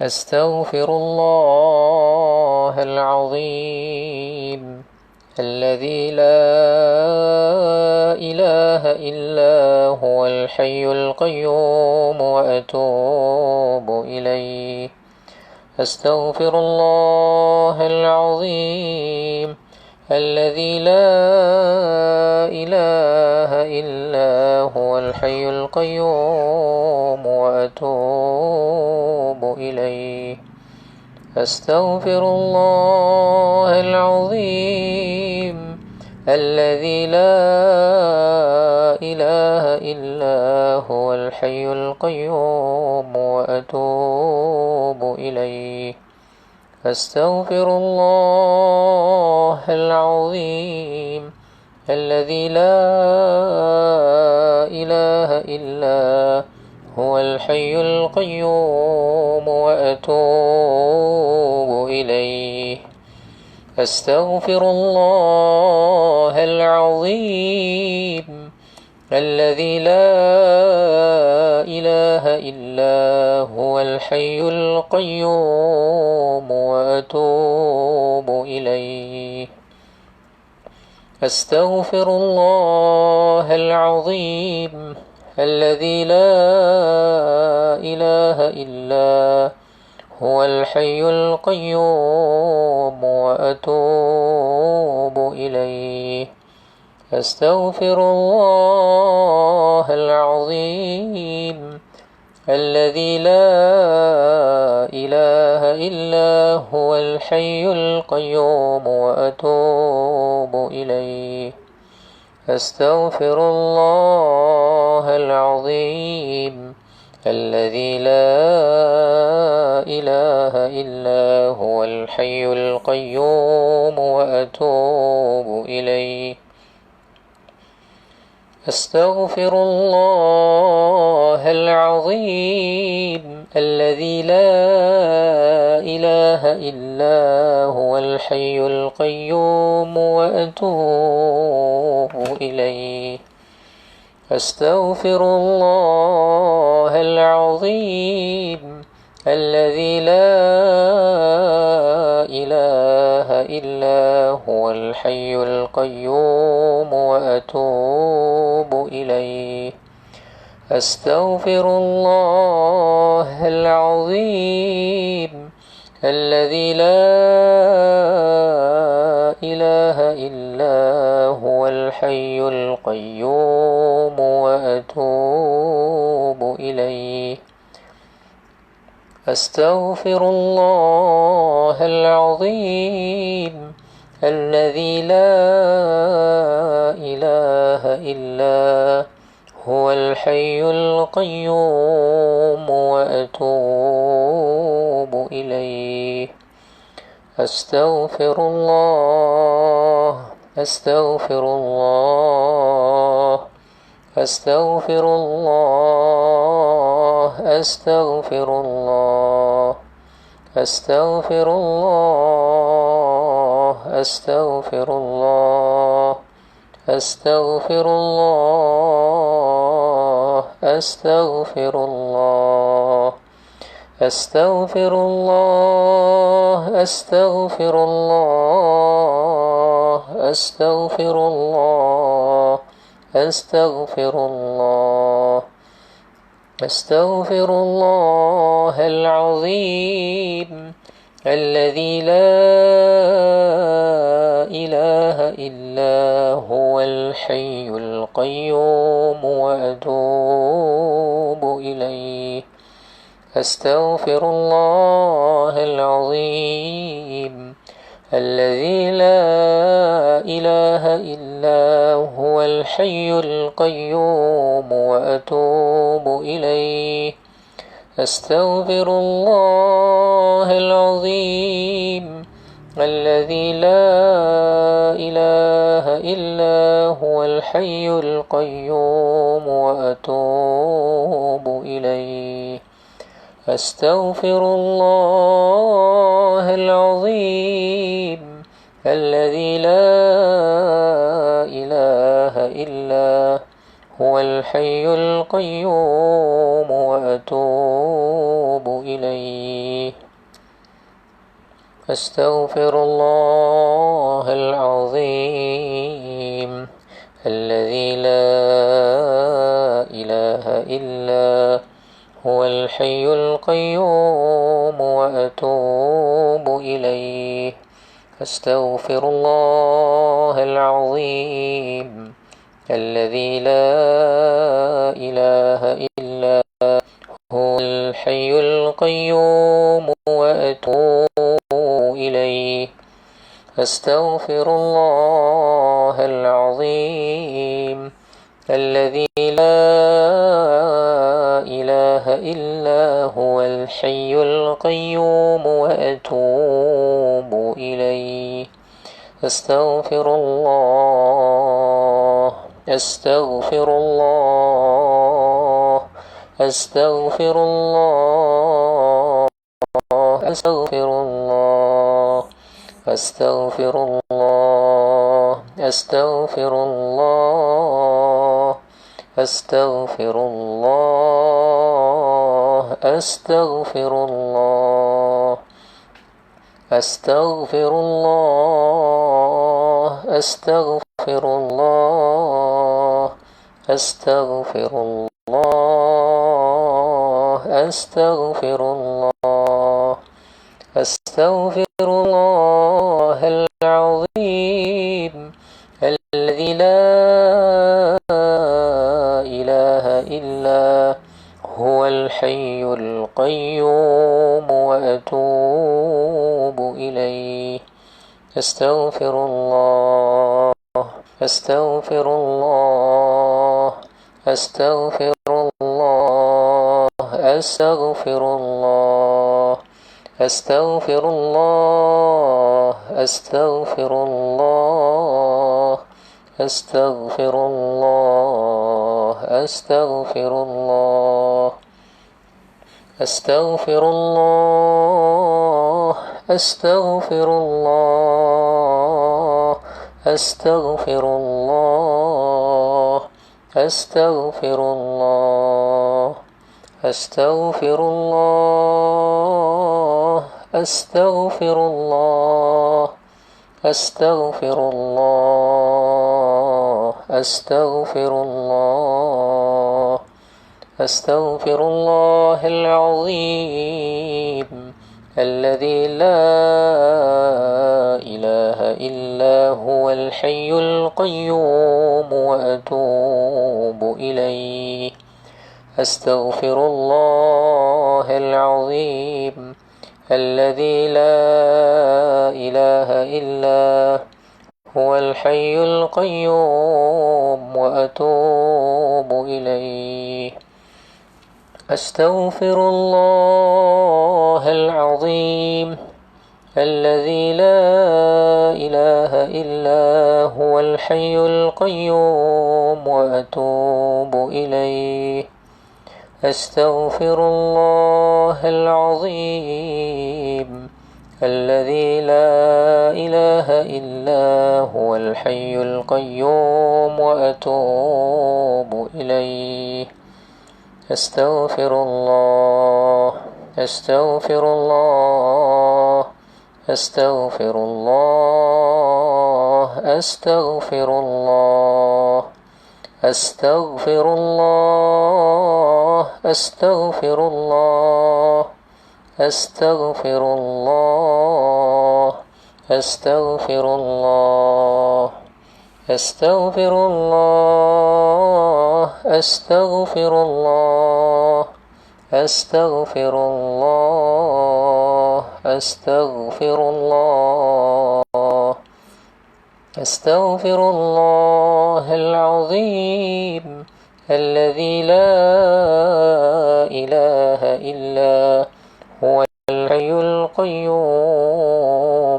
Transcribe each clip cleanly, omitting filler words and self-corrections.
أستغفر الله العظيم الذي لا إله إلا هو الحي القيوم وأتوب إليه. أستغفر الله العظيم الذي لا إله إلا هو الحي القيوم وأتوب إليه. أستغفر الله العظيم الذي لا إله إلا هو الحي القيوم وأتوب إليه. أستغفر الله العظيم الذي لا إله إلا هو الحي القيوم وأتوب إليه. أستغفر الله العظيم الذي لا إله إلا هو الحي القيوم وأتوب إليه. أستغفر الله العظيم الذي لا إله إلا هو الحي القيوم وأتوب إليه. أستغفر الله العظيم الذي لا إله إلا هو الحي القيوم وأتوب إليه. أستغفر الله العظيم الذي لا إله إلا هو الحي القيوم وأتوب إليه. أستغفر الله العظيم الذي لا إله إلا هو الحي القيوم وأتوب إليه. أستغفر الله العظيم الذي لا إله إلا هو الحي القيوم وأتوب إليه. أستغفر الله العظيم الذي لا إله إلا هو الحي القيوم وأتوب إليه. أستغفر الله العظيم الذي لا إله إلا هو الحي القيوم وأتوب إليه. أستغفر الله أستغفر الله أستغفر الله أستغفر الله أستغفر الله أستغفر الله أستغفر الله أستغفر الله أستغفر الله أستغفر الله أستغفر الله أستغفر الله أستغفر الله العظيم الذي لا إله إلا هو الحي القيوم وأتوب إليه. أستغفر الله العظيم الذي لا إله إلا هو الحي القيوم وأتوب إليه. أستغفر الله العظيم الذي لا إله إلا هو الحي القيوم وأتوب إليه. أستغفر الله العظيم الذي لا إله إلا هو الحي القيوم وأتوب إليه. أستغفر الله العظيم الذي لا إله إلا هو الحي القيوم وأتوب إليه. أستغفر الله العظيم الذي لا إله إلا هو الحي القيوم وأتوب إليه. أستغفر الله العظيم الذي لا إله إلا هو الحي القيوم وأتوب إليه. أستغفر الله أستغفر الله أستغفر الله أستغفر الله أستغفر الله أستغفر الله أستغفر الله أستغفر الله أستغفر الله أستغفر الله أستغفر الله أستغفر الله أستغفر الله العظيم الذي لا إله إلا هو الحي القيوم وأتوب إليه. أستغفر الله أستغفر الله أستغفر الله أستغفر الله أستغفر الله أستغفر الله أستغفر الله أستغفر الله أستغفر الله أستغفر الله أستغفر الله أستغفر الله أستغفر الله أستغفر الله أستغفر الله أستغفر الله أستغفر الله العظيم الذي لا إله إلا هو الحي القيوم وأتوب إليه. أستغفر الله العظيم الذي لا إله إلا هو الحي القيوم وأتوب إليه. أستغفر الله العظيم الذي لا إله إلا هو الحي القيوم وأتوب إليه. أستغفر الله العظيم الذي لا إله إلا هو الحي القيوم وأتوب إليه. أستغفر الله أستغفر الله أستغفر الله أستغفر الله أستغفر الله أستغفر الله أستغفر الله أستغفر الله أستغفر الله أستغفر الله أستغفر الله أستغفر الله أستغفر الله العظيم الذي لا إله إلا هو الحي القيوم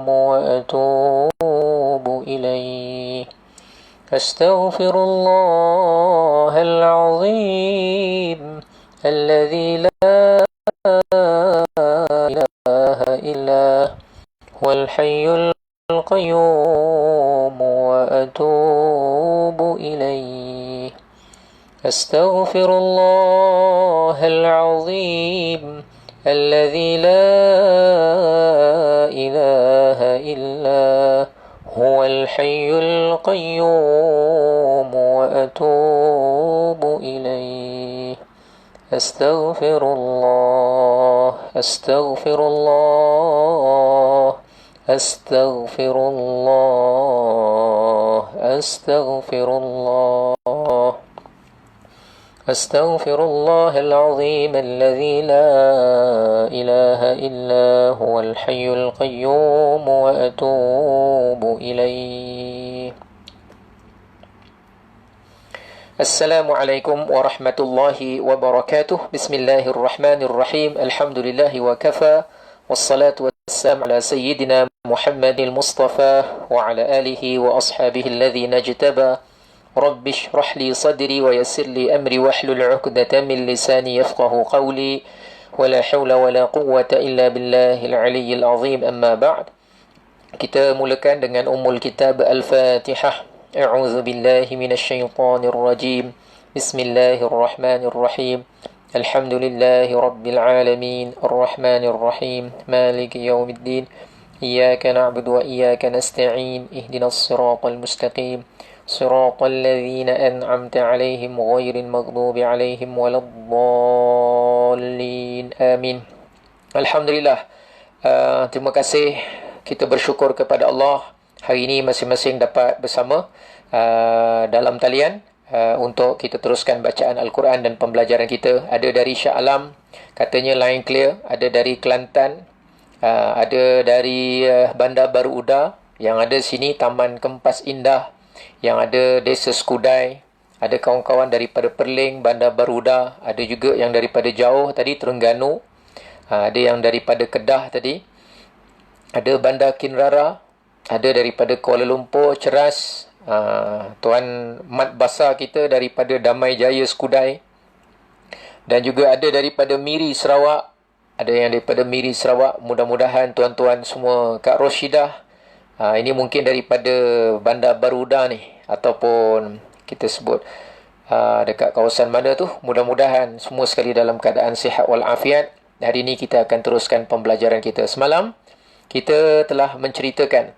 وأتوب إليه. أستغفر الله العظيم الذي لا إله إلا هو الحي القيوم وأتوب إليه. أستغفر الله العظيم الذي لا إله إلا هو الحي القيوم وأتوب إليه أستغفر الله أستغفر الله أستغفر الله أستغفر الله أستغفر الله العظيم الذي لا إله إلا هو الحي القيوم وأتوب إليه. السلام عليكم ورحمة الله وبركاته. بسم الله الرحمن الرحيم. الحمد لله وكفى والصلاة والسلام على سيدنا محمد المصطفى وعلى آله وأصحابه الذين اجتبى. رب اشرح لي صدري ويسر لي أمري واحلل عقدة من لساني يفقه قولي ولا حول ولا قوة إلا بالله العلي العظيم. أما بعد. Kita mulakan dengan Ummul Kitab Al-Fatihah. A'udzu billahi minasyaitonir rajim. Bismillahirrahmanirrahim. Alhamdulillahi rabbil alamin. Arrahmanir rahim. Maliki yaumiddin. Iyyaka na'budu wa iyyaka nasta'in. Ihdinas siratal mustaqim. صراط الذين أنعمت عليهم غير المغضوب عليهم ولا الضالين آمين. Alhamdulillah. Terima kasih. Kita bersyukur kepada Allah. Hari ini masing-masing dapat bersama dalam talian untuk kita teruskan bacaan Al-Quran dan pembelajaran kita. Ada dari Shah Alam, katanya line clear. Ada dari Kelantan, ada dari Bandar Baru Uda. Yang ada sini Taman Kempas Indah. Yang ada Desa Skudai, ada kawan-kawan daripada Perling, Bandar Baruda, ada juga yang daripada jauh tadi, Terengganu, ada yang daripada Kedah tadi, ada Bandar Kinrara, ada daripada Kuala Lumpur, Ceras, Tuan Mat Basar kita daripada Damai Jaya Skudai, dan juga ada daripada Miri Sarawak, ada yang daripada Miri Sarawak. Mudah-mudahan tuan-tuan semua, Kak Roshidah, ini mungkin daripada Bandar Baruda ni, ataupun kita sebut dekat kawasan mana tu. Mudah-mudahan semua sekali dalam keadaan sihat walafiat. Hari ini kita akan teruskan pembelajaran kita. Semalam kita telah menceritakan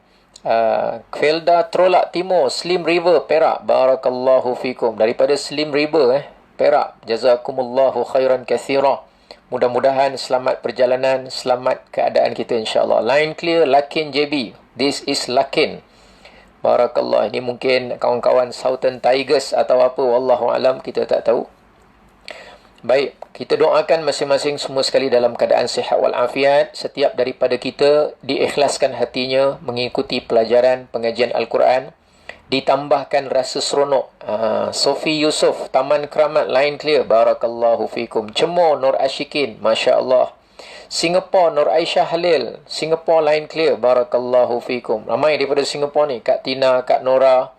Felda Trolak Timur, Slim River, Perak. Barakallahu fikum. Daripada Slim River, Perak. Jazakumullahu khairan kathira. Mudah-mudahan selamat perjalanan, selamat keadaan kita insya-Allah. Line clear, Lakin JB. This is Lakin. Barakallah. Ini mungkin kawan-kawan Southern Tigers atau apa, wallahu alam, kita tak tahu. Baik, kita doakan masing-masing semua sekali dalam keadaan sihat walafiat. Setiap daripada kita diikhlaskan hatinya mengikuti pelajaran pengajian Al-Quran, ditambahkan rasa seronok. Sofi Yusof, Taman Keramat, line clear. Barakallahu fikum. Cemor Nur Ashikin, Masya Allah. Singapore, Nur Aisyah Halil, Singapore, line clear. Barakallahu fikum. Ramai daripada Singapore ni. Kak Tina, Kak Nora,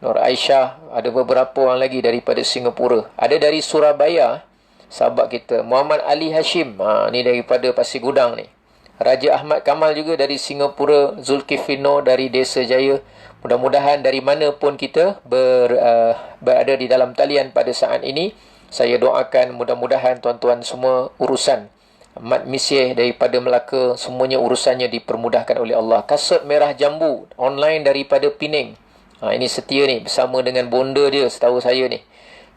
Nur Aisyah. Ada beberapa orang lagi daripada Singapura. Ada dari Surabaya, sahabat kita Muhammad Ali Hashim, ni daripada Pasir Gudang ni. Raja Ahmad Kamal juga dari Singapura. Zulkifino dari Desa Jaya. Mudah-mudahan dari mana pun kita berada di dalam talian pada saat ini, saya doakan mudah-mudahan tuan-tuan semua urusan Mat Misih daripada Melaka, semuanya urusannya dipermudahkan oleh Allah. Kasut Merah Jambu online daripada Pening. Ini setia ni bersama dengan bonda dia, setahu saya ni.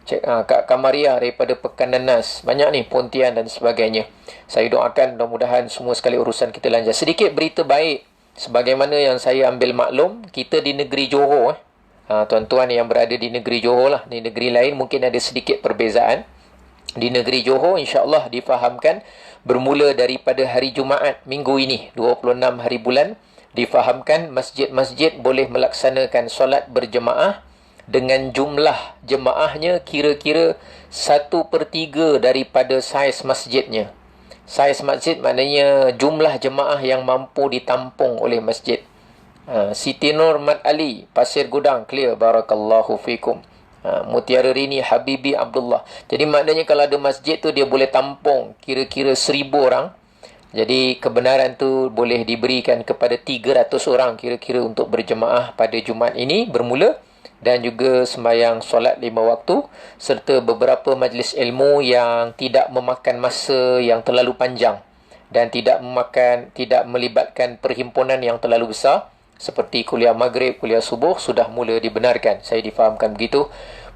Kak Kamaria daripada Pekan Nanas. Banyak ni, Pontian dan sebagainya. Saya doakan mudah-mudahan semua sekali urusan kita lancar. Sedikit berita baik. Sebagaimana yang saya ambil maklum, kita di negeri Johor. Tuan-tuan yang berada di negeri Johor lah. Di negeri lain mungkin ada sedikit perbezaan. Di negeri Johor insya-Allah difahamkan bermula daripada hari Jumaat minggu ini 26 hari bulan, difahamkan masjid-masjid boleh melaksanakan solat berjemaah dengan jumlah jemaahnya kira-kira 1/3 daripada saiz masjidnya. Saiz masjid maknanya jumlah jemaah yang mampu ditampung oleh masjid. Siti Nur Mat Ali, Pasir Gudang, clear. Barakallahu fikum. Mutiara Rini, Habibi Abdullah. Jadi maknanya kalau ada masjid tu dia boleh tampung kira-kira 1000 orang. Jadi kebenaran tu boleh diberikan kepada 300 orang kira-kira untuk berjemaah pada Jumaat ini bermula, dan juga sembahyang solat 5 waktu serta beberapa majlis ilmu yang tidak memakan masa yang terlalu panjang. dan tidak melibatkan perhimpunan yang terlalu besar seperti kuliah maghrib, kuliah subuh sudah mula dibenarkan. Saya difahamkan begitu.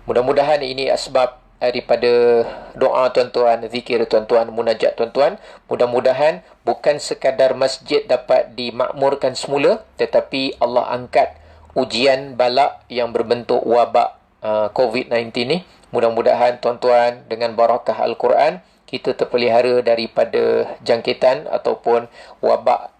Mudah-mudahan ini asbab daripada doa tuan-tuan, zikir tuan-tuan, munajat tuan-tuan. Mudah-mudahan bukan sekadar masjid dapat dimakmurkan semula, tetapi Allah angkat ujian balak yang berbentuk wabak COVID-19 ni. Mudah-mudahan tuan-tuan dengan barakah Al-Quran kita terpelihara daripada jangkitan ataupun wabak,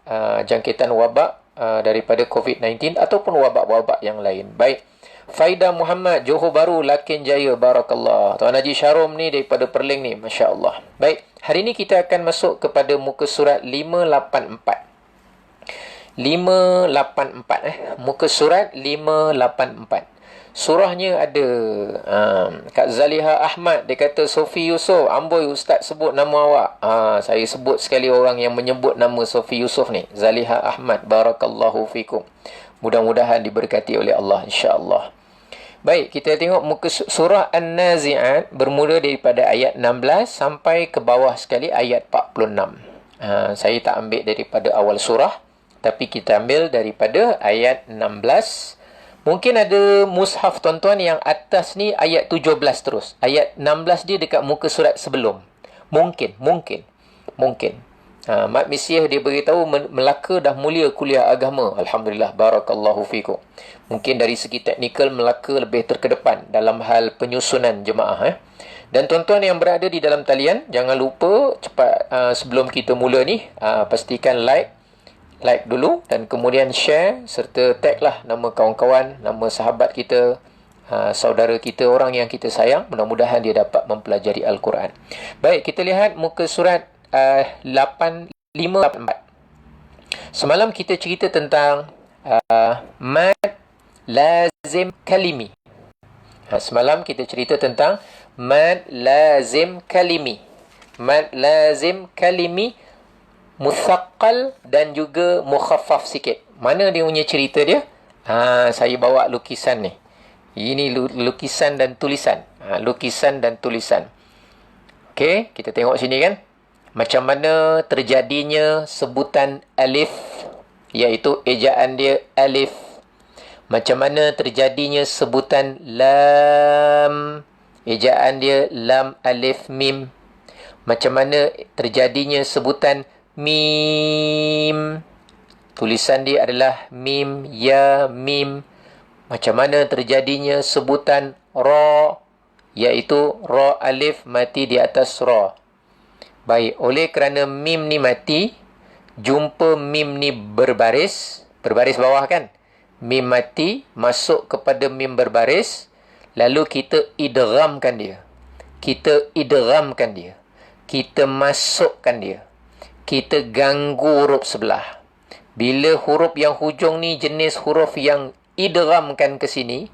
jangkitan wabak daripada COVID-19 ataupun wabak-wabak yang lain. Baik. Faida Muhammad, Johor Bahru, Lakin Jaya, Barakallah. Tuan Haji Syarom ni daripada Perling ni, Masya Allah. Baik, hari ni kita akan masuk kepada muka surat 584. 584 muka surat 584. Surahnya ada Kak Zaliha Ahmad, dia kata Sofi Yusof, amboi ustaz sebut nama awak. Saya sebut sekali orang yang menyebut nama Sofi Yusof ni, Zaliha Ahmad. Barakallahu fikum. Mudah-mudahan diberkati oleh Allah, insya-Allah. Baik, kita tengok muka surah An-Nazi'at, bermula daripada ayat 16 sampai ke bawah sekali ayat 46. Saya tak ambil daripada awal surah, tapi kita ambil daripada ayat 16. Mungkin ada mushaf tuan-tuan yang atas ni ayat 17 terus. Ayat 16 dia dekat muka surat sebelum. Mungkin. Mat Misiah dia beritahu Melaka dah mulia kuliah agama. Alhamdulillah, barakallahu fikum. Mungkin dari segi teknikal Melaka lebih terkedepan dalam hal penyusunan jemaah. Dan tuan-tuan yang berada di dalam talian, jangan lupa cepat sebelum kita mula ni, pastikan like dulu dan kemudian share serta tag lah nama kawan-kawan, nama sahabat kita, saudara kita, orang yang kita sayang. Mudah-mudahan dia dapat mempelajari Al-Quran. Baik, kita lihat muka surat 584. Semalam kita cerita tentang mad lazim kalimi. Semalam kita cerita tentang mad lazim kalimi. Mad lazim kalimi musaqqal dan juga mukhaffaf sikit. Mana dia punya cerita dia? Saya bawa lukisan ni. Ini lukisan dan tulisan. Lukisan dan tulisan. Okey, kita tengok sini kan. Macam mana terjadinya sebutan alif, iaitu ejaan dia alif. Macam mana terjadinya sebutan lam, ejaan dia lam alif mim. Macam mana terjadinya sebutan mim, tulisan dia adalah mim ya mim. Macam mana terjadinya sebutan ra, iaitu ra alif mati di atas ra. Baik, oleh kerana mim ni mati, jumpa mim ni berbaris bawah kan, mim mati masuk kepada mim berbaris, lalu kita idghamkan dia, kita masukkan dia, kita ganggu huruf sebelah. Bila huruf yang hujung ni jenis huruf yang idghamkan ke sini,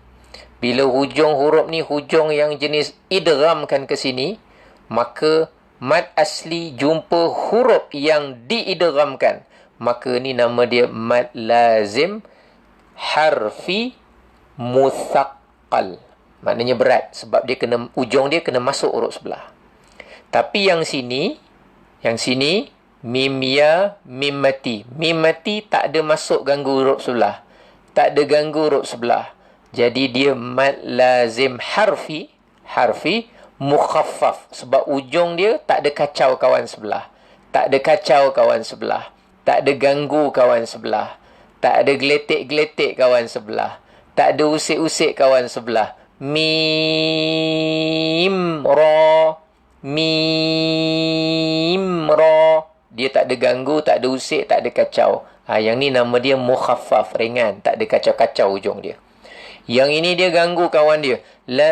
bila hujung huruf ni hujung yang jenis idghamkan ke sini, maka mad asli jumpa huruf yang diidghamkan, maka ni nama dia mad lazim harfi musaqqal. Maknanya berat sebab dia kena, ujung dia kena masuk huruf sebelah. Tapi yang sini mim ya, mim mati. Mim mati tak ada masuk ganggu huruf sebelah. Tak ada ganggu huruf sebelah. Jadi dia mad lazim harfi mukhaffaf. Sebab ujung dia tak ada kacau kawan sebelah. Tak ada kacau kawan sebelah. Tak ada ganggu kawan sebelah. Tak ada geletik-geletik kawan sebelah. Tak ada usik-usik kawan sebelah. Mim ra. Mim ra. Dia tak ada ganggu, tak ada usik, tak ada kacau. Yang ni nama dia mukhaffaf, ringan, tak ada kacau-kacau ujung dia. Yang ini dia ganggu kawan dia. Lam.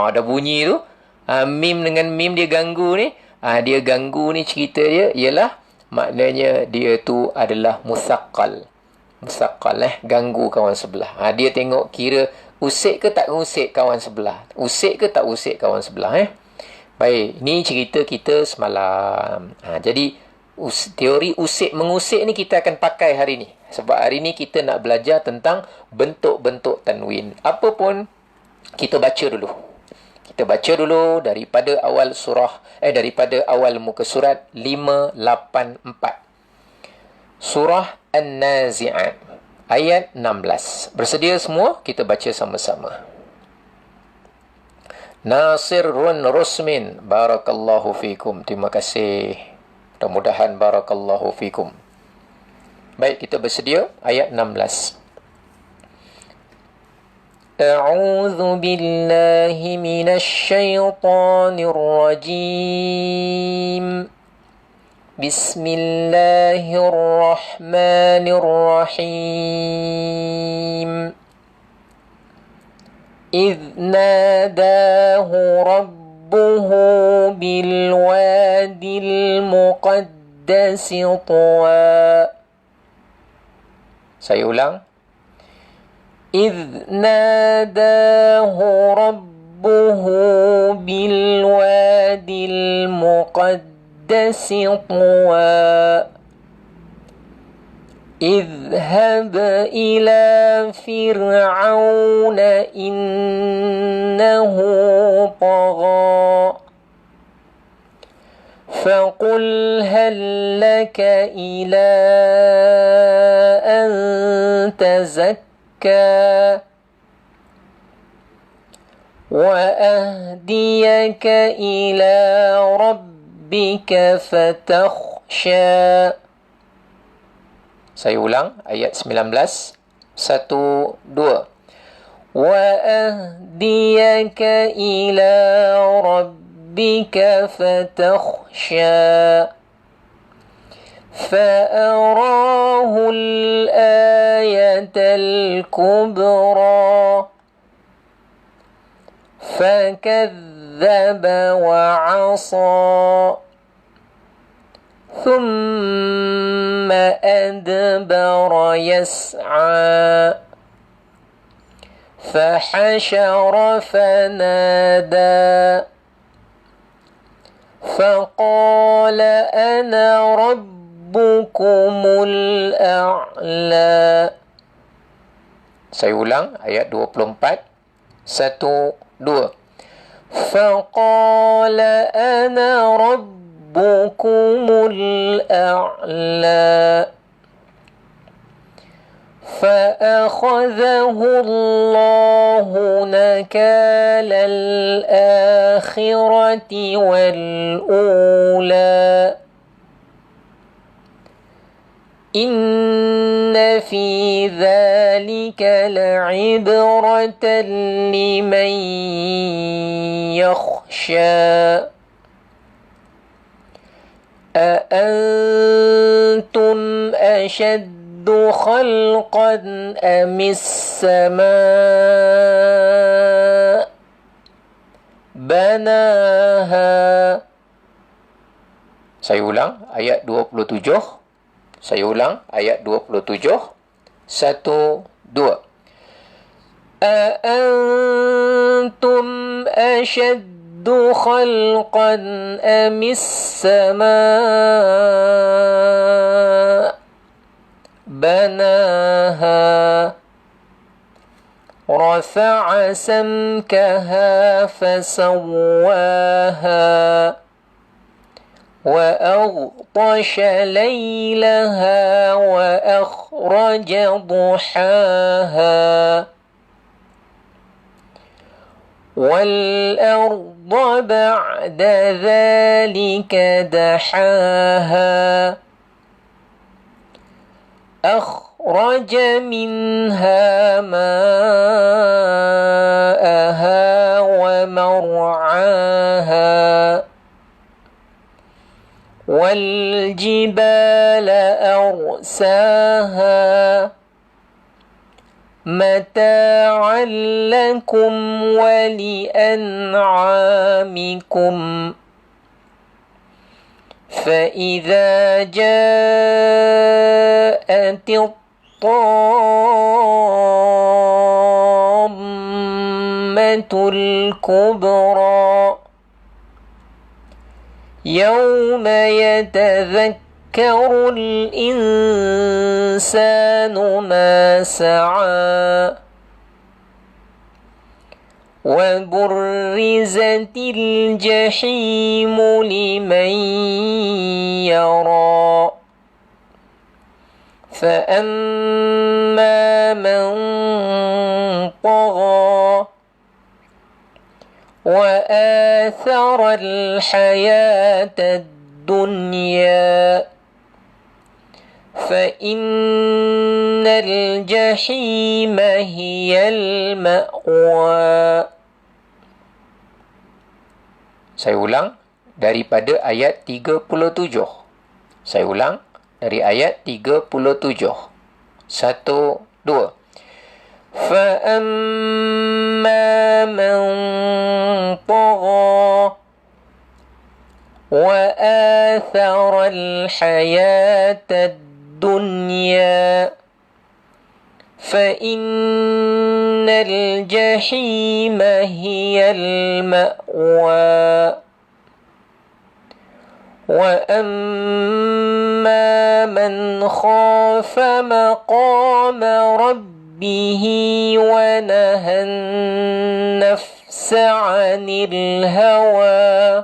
Ada bunyi tu. Mim dengan mim dia ganggu ni. Dia ganggu ni, cerita dia ialah maknanya dia tu adalah musaqqal. Musaqqal ganggu kawan sebelah. Dia tengok kira usik ke tak usik kawan sebelah. Usik ke tak usik kawan sebelah. Baik, ni cerita kita semalam. Jadi teori usik mengusik ni kita akan pakai hari ni. Sebab hari ni kita nak belajar tentang bentuk-bentuk tanwin. Apa pun kita baca dulu. Kita baca dulu daripada awal daripada awal muka surat 584. Surah An-Nazi'at ayat 16. Bersedia semua? Kita baca sama-sama. Nasirun Rusmin, barakallahu fikum. Terima kasih. Mudah-mudahan barakallahu fikum. Baik, kita bersedia. Ayat 16. A'udzu billahi minasy syaithanir rajim. Bismillahirrahmanirrahim. إذ ناداه ربه بالواد المقدس طوى. Saya ulang. إذ ناداه ربه بالواد المقدس طوى. اذهب إلى فرعون إنه طغى فقل هل لك إلى أن تزكى وأهديك إلى ربك فتخشى. Saya ulang ayat 19. 1, 2. وَأَهْدِيَكَ إِلَى رَبِّكَ فَتَخْشَى فَأَرَاهُ الْآيَةَ الْكُبْرَى فَكَذَّبَ وَعَصَى ثم أدبر يسعى فحشر فنادى فقال أنا ربكم الأعلى. Saya ulang ayat 24. 1, 2. فقال أنا ربكم الأعلى فأخذه الله نكال الآخرة والأولى إن في ذلك لعبرة لمن يخشى أأنتم أشد خلقا أم السماء بناها. Saya ulang ayat 27. Saya ulang ayat 27. 1, 2. أأنتم أشد خلقا أم السماء بناها رفع سمكها فسواها وأغطش ليلها وأخرج ضحاها والأرض بعد ذلك دحاها أخرج منها ماءها ومرعاها والجبال أرساها متاعا لكم ولأنعامكم فإذا جاءت الطامة الكبرى يوم يتذكر الإنسان ما سعى وبرزت الجحيم لمن يرى فأما من طغى وآثر الحياة الدنيا فإن الجحيم هي المأوى. Saya ulang daripada ayat 37. Saya ulang dari ayat 37. 1, 2. فَأَمَّا مَنْ طَغَى وَآثَرَ الْحَيَاةَ الدُّنْيَا فَإِنَّ الْجَحِيمَ هِيَ الْمَأْوَى وَأَمَّا مَنْ خَافَ مَقَامَ رَبِّهِ وَنَهَى النَّفْسَ عَنِ الْهَوَى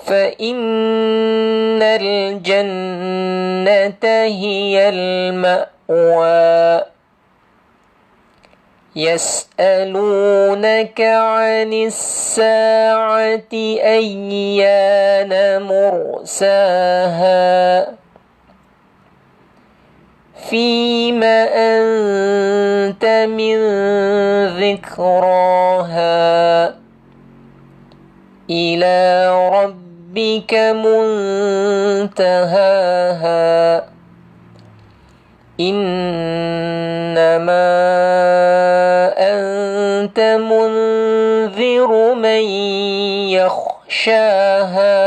فَإِنَّ الْجَنَّةَ هِيَ الْمَأْوَى يَسْأَلُونَكَ عَنِ السَّاعَةِ أَيَّانَ مُرْسَاهَا فِيمَ أَنْتَ مِنْ ذِكْرَاهَا إِلَى رَبِّكَ مُنْتَهَاهَا إِنَّمَا أَنْتَ مُنْذِرُ مَنْ يَخْشَاهَا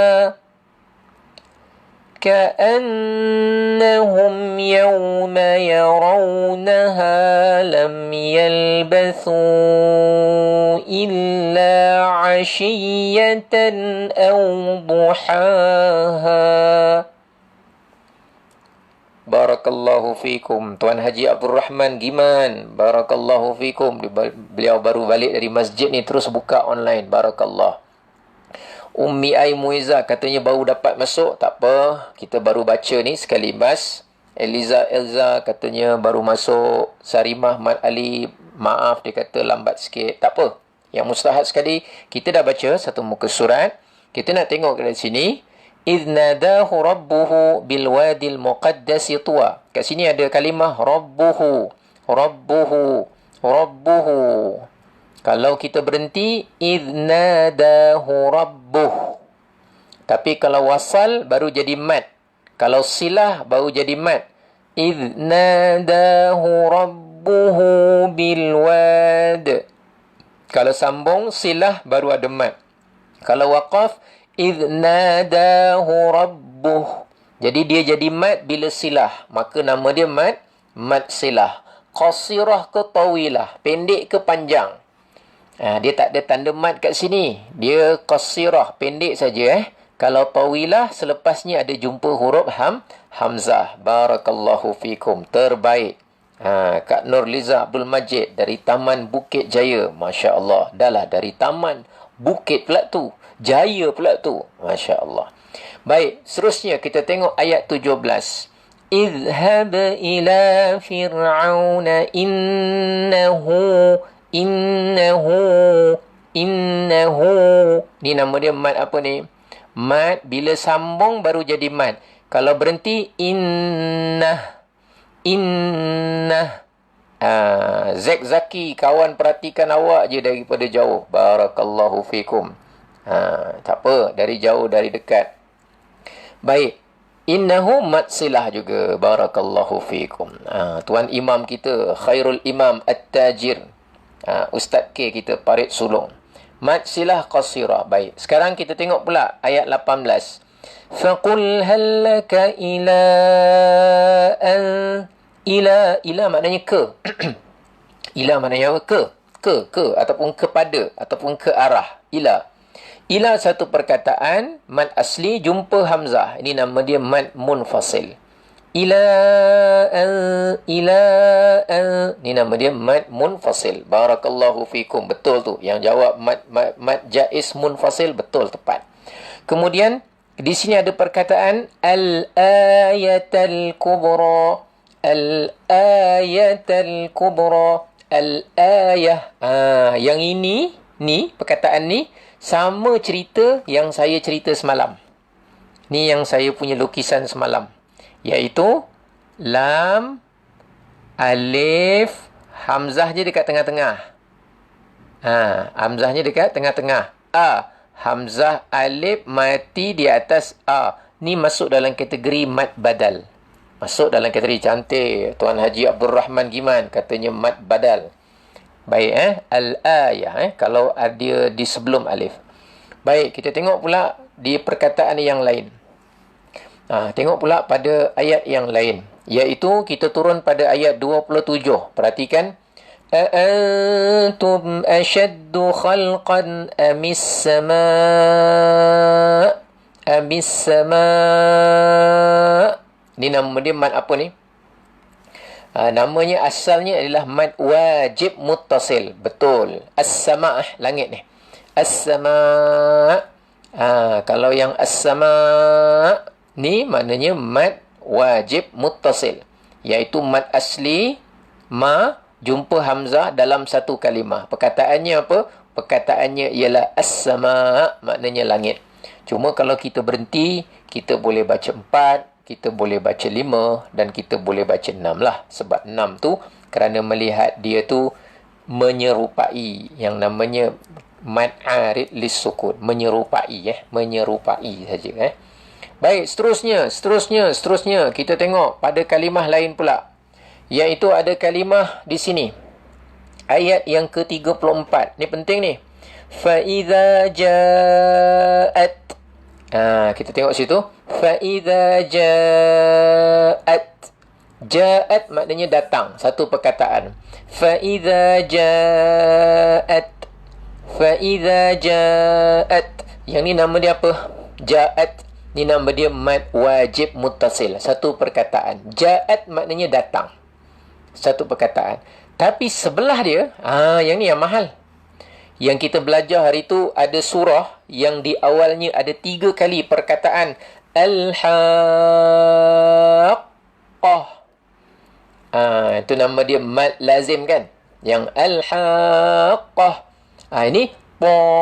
كَأَنَّهُمْ يَوْمَ يَرَوْنَهَا لَمْ يَلْبَثُوا إِلَّا عَشِيَّةً أَوْ ضُحَاهَا. Barakallahu fikum. Tuan Haji Abdul Rahman Giman, barakallahu fikum. Beliau baru balik dari masjid ni, terus buka online. Barakallah. Ummi Ai Muiza katanya baru dapat masuk. Tak apa, kita baru baca ni sekali bas. Elza katanya baru masuk. Sarimah Mat Ali, maaf dia kata lambat sikit. Tak apa, yang mustahak sekali kita dah baca satu muka surat. Kita nak tengok dari sini. إِذْ نَادَاهُ رَبُّهُ بِالْوَادِ الْمُقَدَّسِ طُوًى. Kat sini ada kalimah Rabbuhu. Rabbuhu. Rabbuhu. Kalau kita berhenti, إِذْ نَادَاهُ رَبُّهُ. Tapi kalau wasal, baru jadi mat. Kalau silah, baru jadi mat. إِذْ نَادَاهُ رَبُّهُ بِالْوَادِ. Kalau sambung, silah, baru ada mat. Kalau waqaf, إِذْ نَادَاهُ رَبُّهُ. Jadi dia jadi mat bila silah. Maka nama dia mat silah. Qasirah ke tawilah. Pendek ke panjang. Dia tak ada tanda mat kat sini. Dia qasirah. Pendek saja. Kalau tawilah, selepasnya ada jumpa huruf hamzah. Barakallahu fikum. Terbaik. Kak Nurliza Abdul Majid dari Taman Bukit Jaya. Masya Allah. Dah lah dari Taman Bukit pula tu. Jaya pula tu. Masya Allah. Baik, seterusnya kita tengok ayat 17. Idhhab ila fir'auna innahu. Ni nama dia mat apa ni? Mat bila sambung baru jadi mat. Kalau berhenti, innah. Zek Zaki, kawan perhatikan awak je daripada jauh. Barakallahu fikum. Tak apa, dari jauh, dari dekat. Baik. Innahu mat silah juga. Barakallahu fikum. Tuan imam kita, Khairul Imam At-Tajir. Ustaz K kita, Parit Sulong. Mat silah qasirah. Baik. Sekarang kita tengok pula ayat 18. Faqul hallaka ila maknanya ke. Ila maknanya apa? Ke ataupun kepada ataupun ke arah. Ila satu perkataan, mad asli jumpa hamzah. Ini nama dia mad munfasil. ila ila ni nama dia mad munfasil. Barakallahu fikum. Betul tu. Yang jawab mad jaiz munfasil betul, tepat. Kemudian di sini ada perkataan al-ayatal kubra. Al-ayatal kubra. Al-ayah. Yang ni perkataan ni sama cerita yang saya cerita semalam. Ni yang saya punya lukisan semalam. Iaitu lam, alif, hamzah je dekat tengah-tengah. Hamzahnya dekat tengah-tengah. Hamzah, alif, mati di atas a. Ni masuk dalam kategori mad badal. Masuk dalam kategori. Cantik. Tuan Haji Abdul Rahman Giman katanya mad badal. Baik, al-ayah, kalau ada di sebelum alif. Baik, kita tengok pula di perkataan yang lain. Tengok pula pada ayat yang lain. Iaitu kita turun pada ayat 27. Perhatikan. أَأَنْتُمْ أَشَدُّ خَلْقًا أَمِ السَّمَاء. Ni nama dia mad apa ni? Namanya asalnya adalah mad wajib muttasil. Betul. As-sama', langit ni. As-sama'. Kalau yang as-sama' ni maknanya mad wajib muttasil. Iaitu mad asli jumpa hamzah dalam satu kalimah. Perkataannya apa? Perkataannya ialah as-sama', maknanya langit. Cuma kalau kita berhenti, kita boleh baca 4, kita boleh baca 5 dan kita boleh baca 6 lah. Sebab 6 tu kerana melihat dia tu menyerupai, yang namanya mad arid lis sukun, menyerupai saja. Baik, seterusnya kita tengok pada kalimah lain pula. Iaitu ada kalimah di sini. Ayat yang ke-34. Ni penting ni. Fa-idza ja'at. Kita tengok situ. Fa-idza ja'at. Ja'at maknanya datang. Satu perkataan. Fa-idza ja'at. Fa-idza ja'at. Yang ni nama dia apa? Ja'at. Ni nama dia mad wajib muttasil. Satu perkataan. Ja'at maknanya datang. Satu perkataan. Tapi sebelah dia, yang ni yang mahal. Yang kita belajar hari tu, ada surah yang di awalnya ada 3 kali perkataan Al-Haqqah. Itu nama dia mad lazim kan? Yang Al-Haqqah. Ini Pom.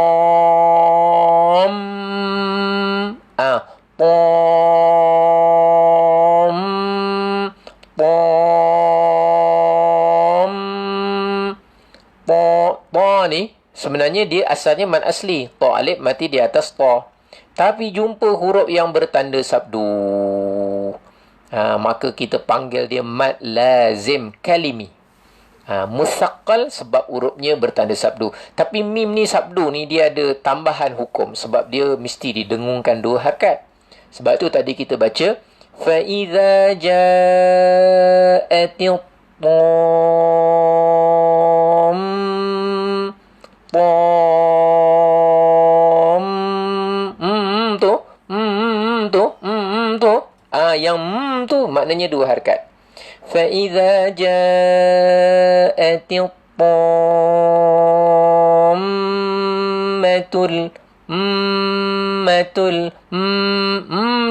Ta ni sebenarnya dia asalnya mad asli. Ta alif mati di atas ta. Tapi jumpa huruf yang bertanda sabdu. Maka kita panggil dia mad lazim kalimi. Musaqqal sebab hurufnya bertanda sabdu. Tapi mim ni sabdu ni dia ada tambahan hukum. Sebab dia mesti didengungkan 2 harakat. Sebab tu tadi kita baca فَإِذَا جَاءَتِ yang tu maknanya 2 harakat. فَإِذَا جَاءَتِ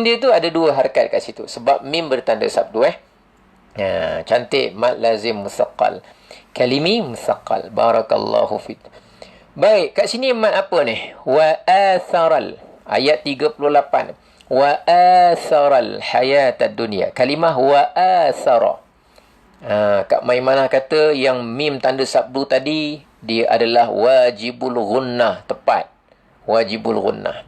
dia tu ada 2 harakat kat situ. Sebab mim bertanda sabdu. Cantik. Mad lazim musaqqal. Kalimi musaqqal. Barakallahu fit. Baik, kat sini mad apa ni? Wa atharal. Ayat 38. Wa atharal hayatad dunya. Kalimah wa athara. Kak Maimanah kata yang mim tanda sabdu tadi dia adalah wajibul gunnah. Tepat. Wajibul gunnah.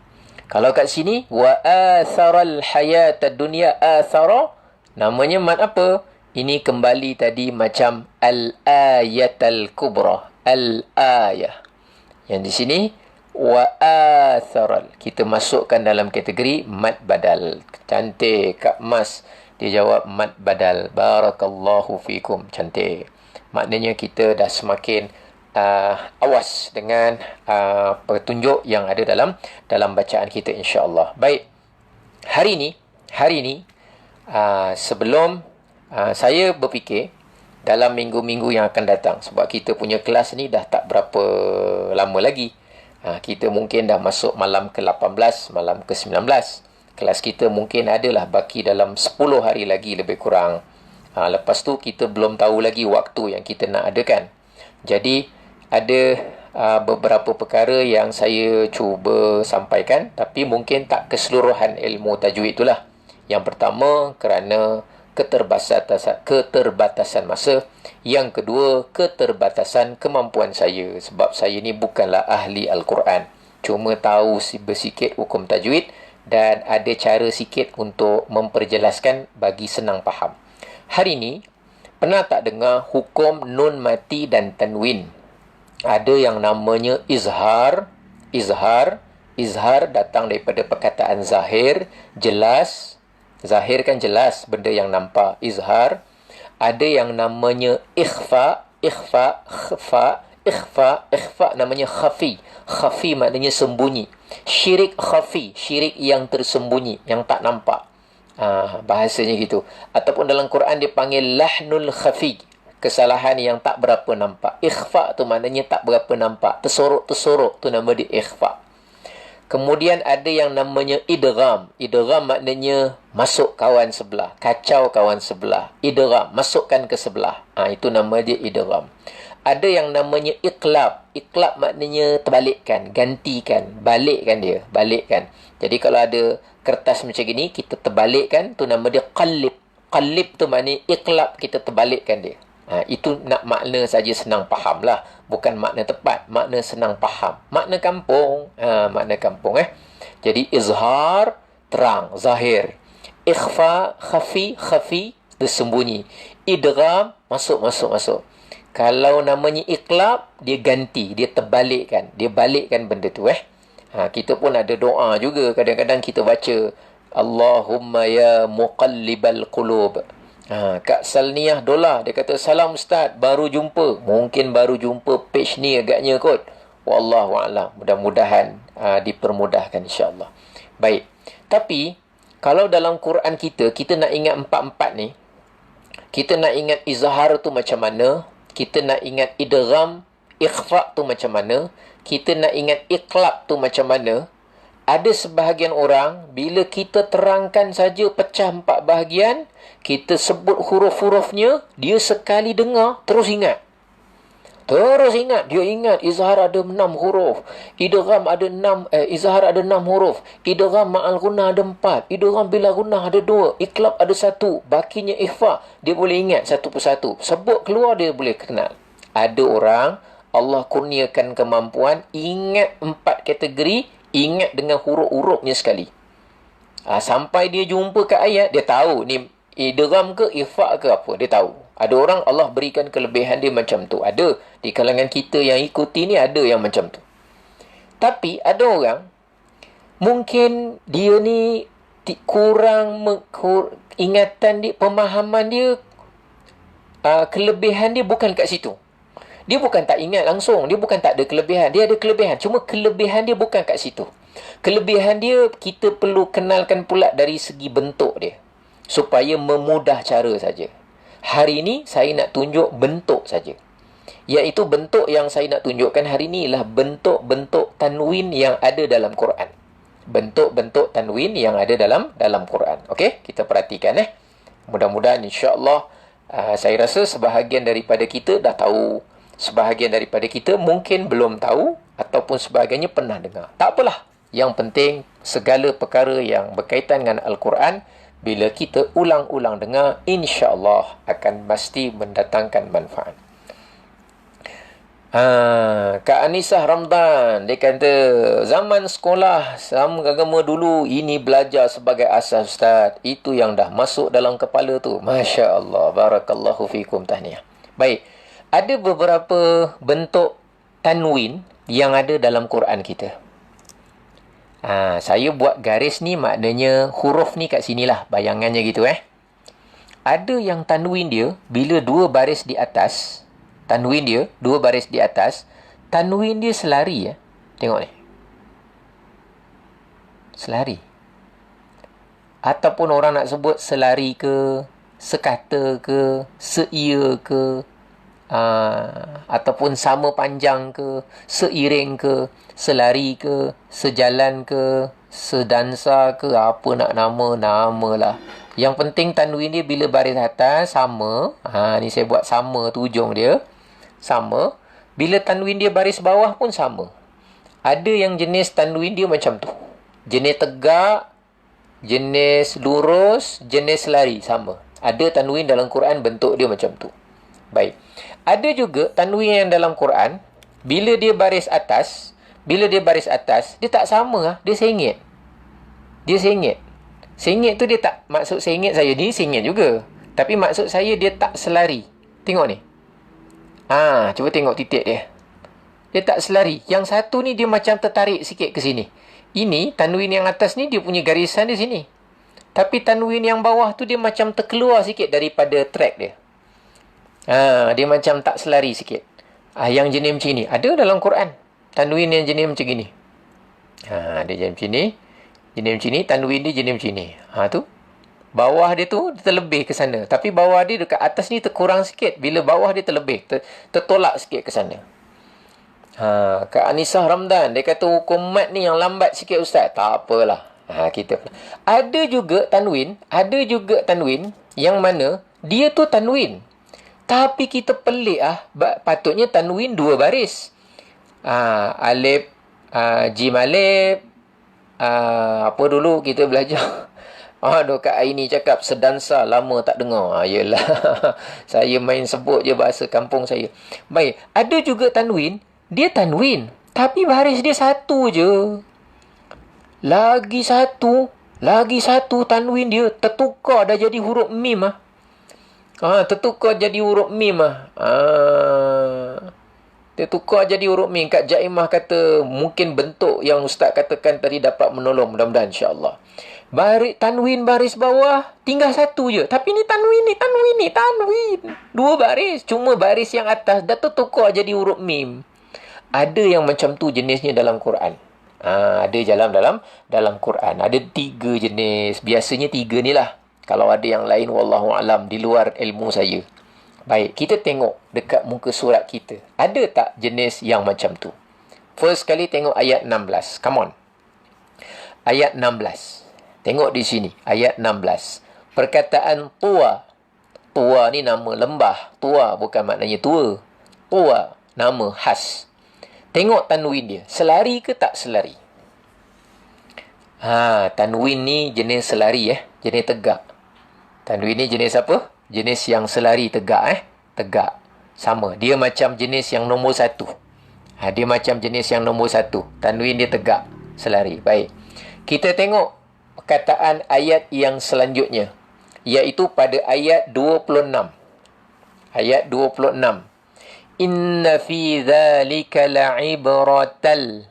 Kalau kat sini wa atharal hayatad dunya, athara namanya mad apa? Ini kembali tadi macam al-ayatal kubra. Al-ayah. Yang di sini wa atharal. Kita masukkan dalam kategori mad badal. Cantik Kak Mas. Dia jawab mad badal. Barakallahu fikum. Cantik. Maknanya kita dah semakin awas dengan petunjuk yang ada dalam bacaan kita, insya-Allah. Baik. Hari ni Sebelum saya berfikir dalam minggu-minggu yang akan datang, sebab kita punya kelas ni dah tak berapa lama lagi. Kita mungkin dah masuk malam ke-18, malam ke-19. Kelas kita mungkin adalah baki dalam 10 hari lagi lebih kurang. Lepas tu kita belum tahu lagi waktu yang kita nak adakan. Jadi ada beberapa perkara yang saya cuba sampaikan, tapi mungkin tak keseluruhan ilmu tajwid itulah. Yang pertama, kerana keterbatasan masa. Yang kedua, keterbatasan kemampuan saya. Sebab saya ni bukanlah ahli Al-Quran. Cuma tahu bersikit hukum tajwid dan ada cara sikit untuk memperjelaskan bagi senang faham. Hari ni, pernah tak dengar hukum nun mati dan tanwin? Ada yang namanya izhar. Izhar datang daripada perkataan zahir, jelas. Zahir kan jelas, benda yang nampak. Izhar. Ada yang namanya ikhfa namanya khafi. Khafi maknanya sembunyi. Syirik khafi, syirik yang tersembunyi, yang tak nampak. Bahasanya gitu. Ataupun dalam Quran dipanggil lahnul khafi, kesalahan yang tak berapa nampak. Ikhfa tu maknanya tak berapa nampak. Tersorok tu nama dia ikhfa. Kemudian ada yang namanya idgham. Idgham maknanya masuk kawan sebelah, kacau kawan sebelah. Idgham, masukkan ke sebelah. Itu nama dia idgham. Ada yang namanya iqlab. Iqlab maknanya terbalikkan, gantikan, balikkan dia, balikkan. Jadi kalau ada kertas macam gini, kita terbalikkan, tu nama dia qallib. Qallib tu maknanya iqlab, kita terbalikkan dia. Itu nak makna saja senang faham lah. Bukan makna tepat, makna senang faham. Makna kampung. Makna kampung. Jadi izhar, terang, zahir. Ikhfa, khafi, tersembunyi. Idgham, masuk. Kalau namanya iqlab, dia ganti, dia terbalikkan. Dia balikkan benda tu. Kita pun ada doa juga. Kadang-kadang kita baca, Allahumma ya muqallibal qulub. Kak Salniah Dola, dia kata, salam Ustaz, baru jumpa. Mungkin baru jumpa page ni agaknya kot. Wallahualam. Mudah-mudahan dipermudahkan insyaAllah. Baik. Tapi, kalau dalam Quran kita nak ingat empat-empat ni, kita nak ingat izhar tu macam mana, kita nak ingat idgham, ikhfa tu macam mana, kita nak ingat iqlab tu macam mana. Ada sebahagian orang, bila kita terangkan saja pecah 4 bahagian, kita sebut huruf-hurufnya, dia sekali dengar, terus ingat. Dia ingat izhar ada 6 huruf. Idgham ada 6, izhar ada 6 huruf. Idgham ma'al gunnah ada 4. Idgham bila gunnah ada 2. Iqlab ada 1. Bakinya ikhfa. Dia boleh ingat satu persatu. Sebut keluar, dia boleh kenal. Ada orang, Allah kurniakan kemampuan, ingat 4 kategori, ingat dengan huruf-hurufnya sekali. Sampai dia jumpa kat ayat, dia tahu ni idgham ke ikhfa ke apa, dia tahu. Ada orang Allah berikan kelebihan dia macam tu. Ada di kalangan kita yang ikuti ni, ada yang macam tu. Tapi ada orang mungkin dia ni kurang ingatan dia, pemahaman dia, kelebihan dia bukan kat situ. Dia bukan tak ingat langsung. Dia bukan tak ada kelebihan. Dia ada kelebihan. Cuma kelebihan dia bukan kat situ. Kelebihan dia kita perlu kenalkan pula dari segi bentuk dia. Supaya memudah cara saja. Hari ini saya nak tunjuk bentuk saja. Iaitu bentuk yang saya nak tunjukkan hari ini ialah bentuk-bentuk tanwin yang ada dalam Quran. Bentuk-bentuk tanwin yang ada dalam Quran. Okey? Kita perhatikan. Mudah-mudahan insya-Allah saya rasa sebahagian daripada kita dah tahu. Sebahagian daripada kita mungkin belum tahu ataupun sebahagiannya pernah dengar. Tak apalah. Yang penting segala perkara yang berkaitan dengan Al-Quran, bila kita ulang-ulang dengar, insya-Allah akan pasti mendatangkan manfaat. Kak Anisah Ramdan, dia kata, zaman sekolah sama agama dulu, ini belajar sebagai asas Ustaz. Itu yang dah masuk dalam kepala tu. Masya Allah. Barakallahu fikum, tahniah. Baik. Ada beberapa bentuk tanwin yang ada dalam Quran kita. Saya buat garis ni maknanya huruf ni kat sinilah. Bayangannya gitu Ada yang tanwin dia bila 2 baris di atas. Tanwin dia 2 baris di atas. Tanwin dia selari Tengok ni. Selari. Ataupun orang nak sebut selari ke, sekata ke, seia ke, ataupun sama panjang ke, seiring ke, selari ke, sejalan ke, sedansa ke, apa nak nama lah. Yang penting tanwin dia bila baris atas sama. Ni saya buat sama tu ujung dia. Sama. Bila tanwin dia baris bawah pun sama. Ada yang jenis tanwin dia macam tu. Jenis tegak, jenis lurus, jenis lari, sama. Ada tanwin dalam Quran bentuk dia macam tu. Baik. Ada juga tanwin yang dalam Quran, bila dia baris atas, dia tak sama. Dia sengit. Sengit tu dia tak, maksud sengit saya ni sengit juga. Tapi maksud saya dia tak selari. Tengok ni. Cuba tengok titik dia. Dia tak selari. Yang satu ni dia macam tertarik sikit ke sini. Ini, tanwin yang atas ni dia punya garisan di sini. Tapi tanwin yang bawah tu dia macam terkeluar sikit daripada track dia. Dia macam tak selari sikit. Yang jenis macam ni. Ada dalam Quran. Tanwin yang jenis macam ni. Dia jenis macam ni. Jenis macam ni. Tanwin dia jenis macam ni. Tu. Bawah dia tu terlebih ke sana. Tapi bawah dia dekat atas ni terkurang sikit. Bila bawah dia terlebih. Tertolak sikit ke sana. Kak Anisah Ramdan, dia kata hukum mat ni yang lambat sikit ustaz. Tak apalah. Kita ada juga tanwin yang mana dia tu tanwin. Tapi kita pelik patutnya tanwin 2 baris. Alif, jim alif. Apa dulu kita belajar? Kak Aini cakap sedansa lama tak dengar. Yelah. Saya main sebut je bahasa kampung saya. Baik, ada juga tanwin. Dia tanwin, tapi baris dia satu je. Lagi satu tanwin dia tertukar dah jadi huruf mim . Tertukar jadi huruf mim . Tertukar jadi huruf mim. Kak Jaimah kata mungkin bentuk yang ustaz katakan tadi dapat menolong, mudah-mudahan insya-Allah. Tanwin baris bawah tinggal satu je. Tapi ni tanwin. 2 baris. Cuma baris yang atas dah tertukar jadi huruf mim. Ada yang macam tu jenisnya dalam Quran. Ada dalam Quran. Ada 3 jenis. Biasanya 3 ni lah. Kalau ada yang lain, wallahualam, di luar ilmu saya. Baik, kita tengok dekat muka surat kita. Ada tak jenis yang macam tu? First kali tengok ayat 16. Come on. Ayat 16. Tengok di sini. Ayat 16. Perkataan tua. Tua ni nama lembah. Tua bukan maknanya tua. Tua, nama khas. Tengok tanwin dia. Selari ke tak selari? Tanwin ni jenis selari jenis tegak. Tanwin ni jenis apa? Jenis yang selari tegak tegak. Sama. Dia macam jenis yang nombor 1. Dia macam jenis yang nombor 1. Tanwin dia tegak, selari. Baik. Kita tengok perkataan ayat yang selanjutnya, iaitu pada ayat 26. Ayat 26. Inna fi dhalika la'ibratal.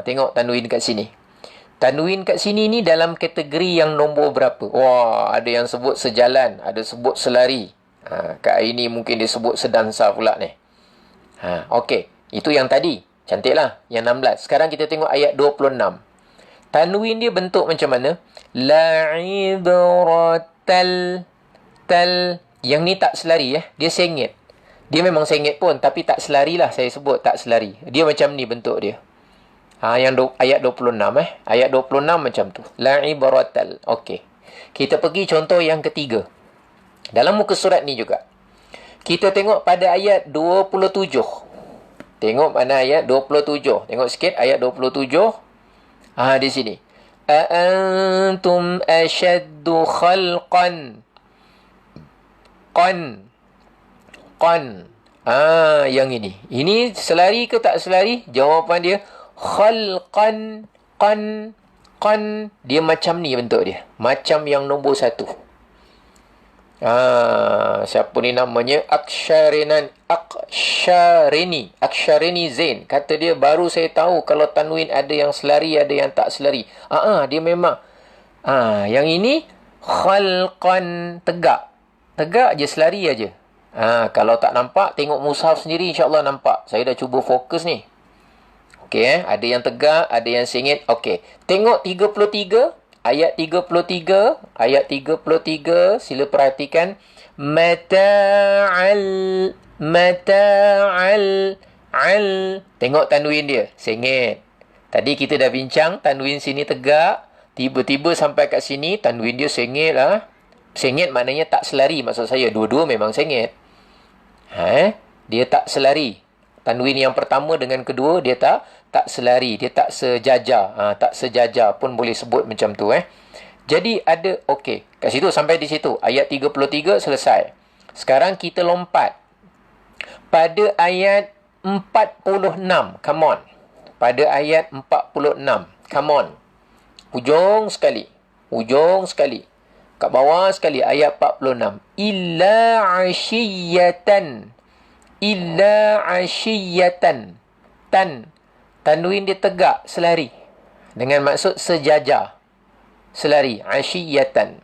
Tengok tanwin kat sini. Tanwin kat sini ni dalam kategori yang nombor berapa? Wah, ada yang sebut sejalan, ada sebut selari. Kat ini mungkin dia sebut sedansa pula ni. Okey, itu yang tadi. Cantiklah, yang 16. Sekarang kita tengok ayat 26. Tanwin dia bentuk macam mana? La'ibratal. Yang ni tak selari dia sengit. Dia memang sengit pun, tapi tak selari lah saya sebut, tak selari. Dia macam ni bentuk dia. Yang ayat 26 Ayat 26 macam tu. La'ibratal. Okey. Kita pergi contoh yang ketiga. Dalam muka surat ni juga. Kita tengok pada ayat 27. Tengok mana ayat 27. Tengok sikit ayat 27. Di sini. A'antum ashaddu khalqan. Qan. Yang ini. Ini selari ke tak selari? Jawapan dia khalqan. Qan. Dia macam ni bentuk dia. Macam yang nombor 1. Siapa ni namanya? Aksharini Zain. Kata dia, baru saya tahu kalau tanwin ada yang selari, ada yang tak selari. Dia memang. Yang ini khalqan, tegak. Tegak je, selari aja. Kalau tak nampak, tengok mushaf sendiri, insya-Allah nampak. Saya dah cuba fokus ni. Okey, ada yang tegak, ada yang sengit. Okey. Tengok 33, ayat 33, ayat 33, sila perhatikan. Mata'al, mata'al, al. Tengok tanwin dia, sengit. Tadi kita dah bincang, tanwin sini tegak. Tiba-tiba sampai kat sini, tanwin dia sengit lah. Sengit maknanya tak selari, maksud saya. Dua-dua memang sengit. Dia tak selari. Tanwin yang pertama dengan kedua, dia tak selari. Dia tak sejajar. Tak sejajar pun boleh sebut macam tu. Jadi ada, okey. Kat situ, sampai di situ. Ayat 33 selesai. Sekarang kita lompat. Pada ayat 46. Come on. Pada ayat 46. Come on. Ujung sekali. Ujung sekali. Kat bawah sekali. Ayat 46. Illa ashiyatan. Illa ashiyatan. Tanwin dia tegak, selari. Dengan maksud sejajar. Selari. Ashiyatan.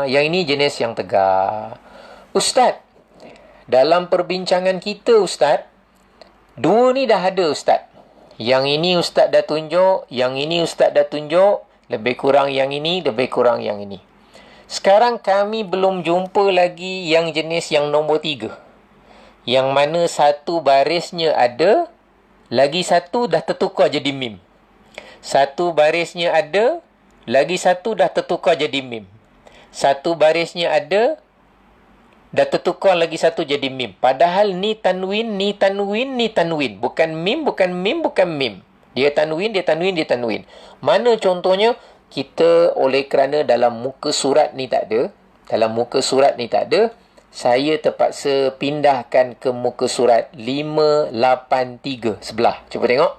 Yang ini jenis yang tegak. Ustaz, dalam perbincangan kita, Ustaz, dua ni dah ada, Ustaz. Yang ini Ustaz dah tunjuk, yang ini Ustaz dah tunjuk, lebih kurang yang ini, lebih kurang yang ini. Sekarang kami belum jumpa lagi yang jenis yang nombor 3. Yang mana satu barisnya ada, lagi satu dah tertukar jadi mim. Satu barisnya ada, lagi satu dah tertukar jadi mim. Satu barisnya ada, dah tertukar lagi satu jadi mim. Padahal ni tanwin, ni tanwin, ni tanwin. Bukan mim, bukan mim, bukan mim. Dia tanwin, dia tanwin, dia tanwin. Mana contohnya? Kita oleh kerana dalam muka surat ni tak ada. Dalam muka surat ni tak ada. Saya terpaksa pindahkan ke muka surat 583 sebelah. Cuba tengok.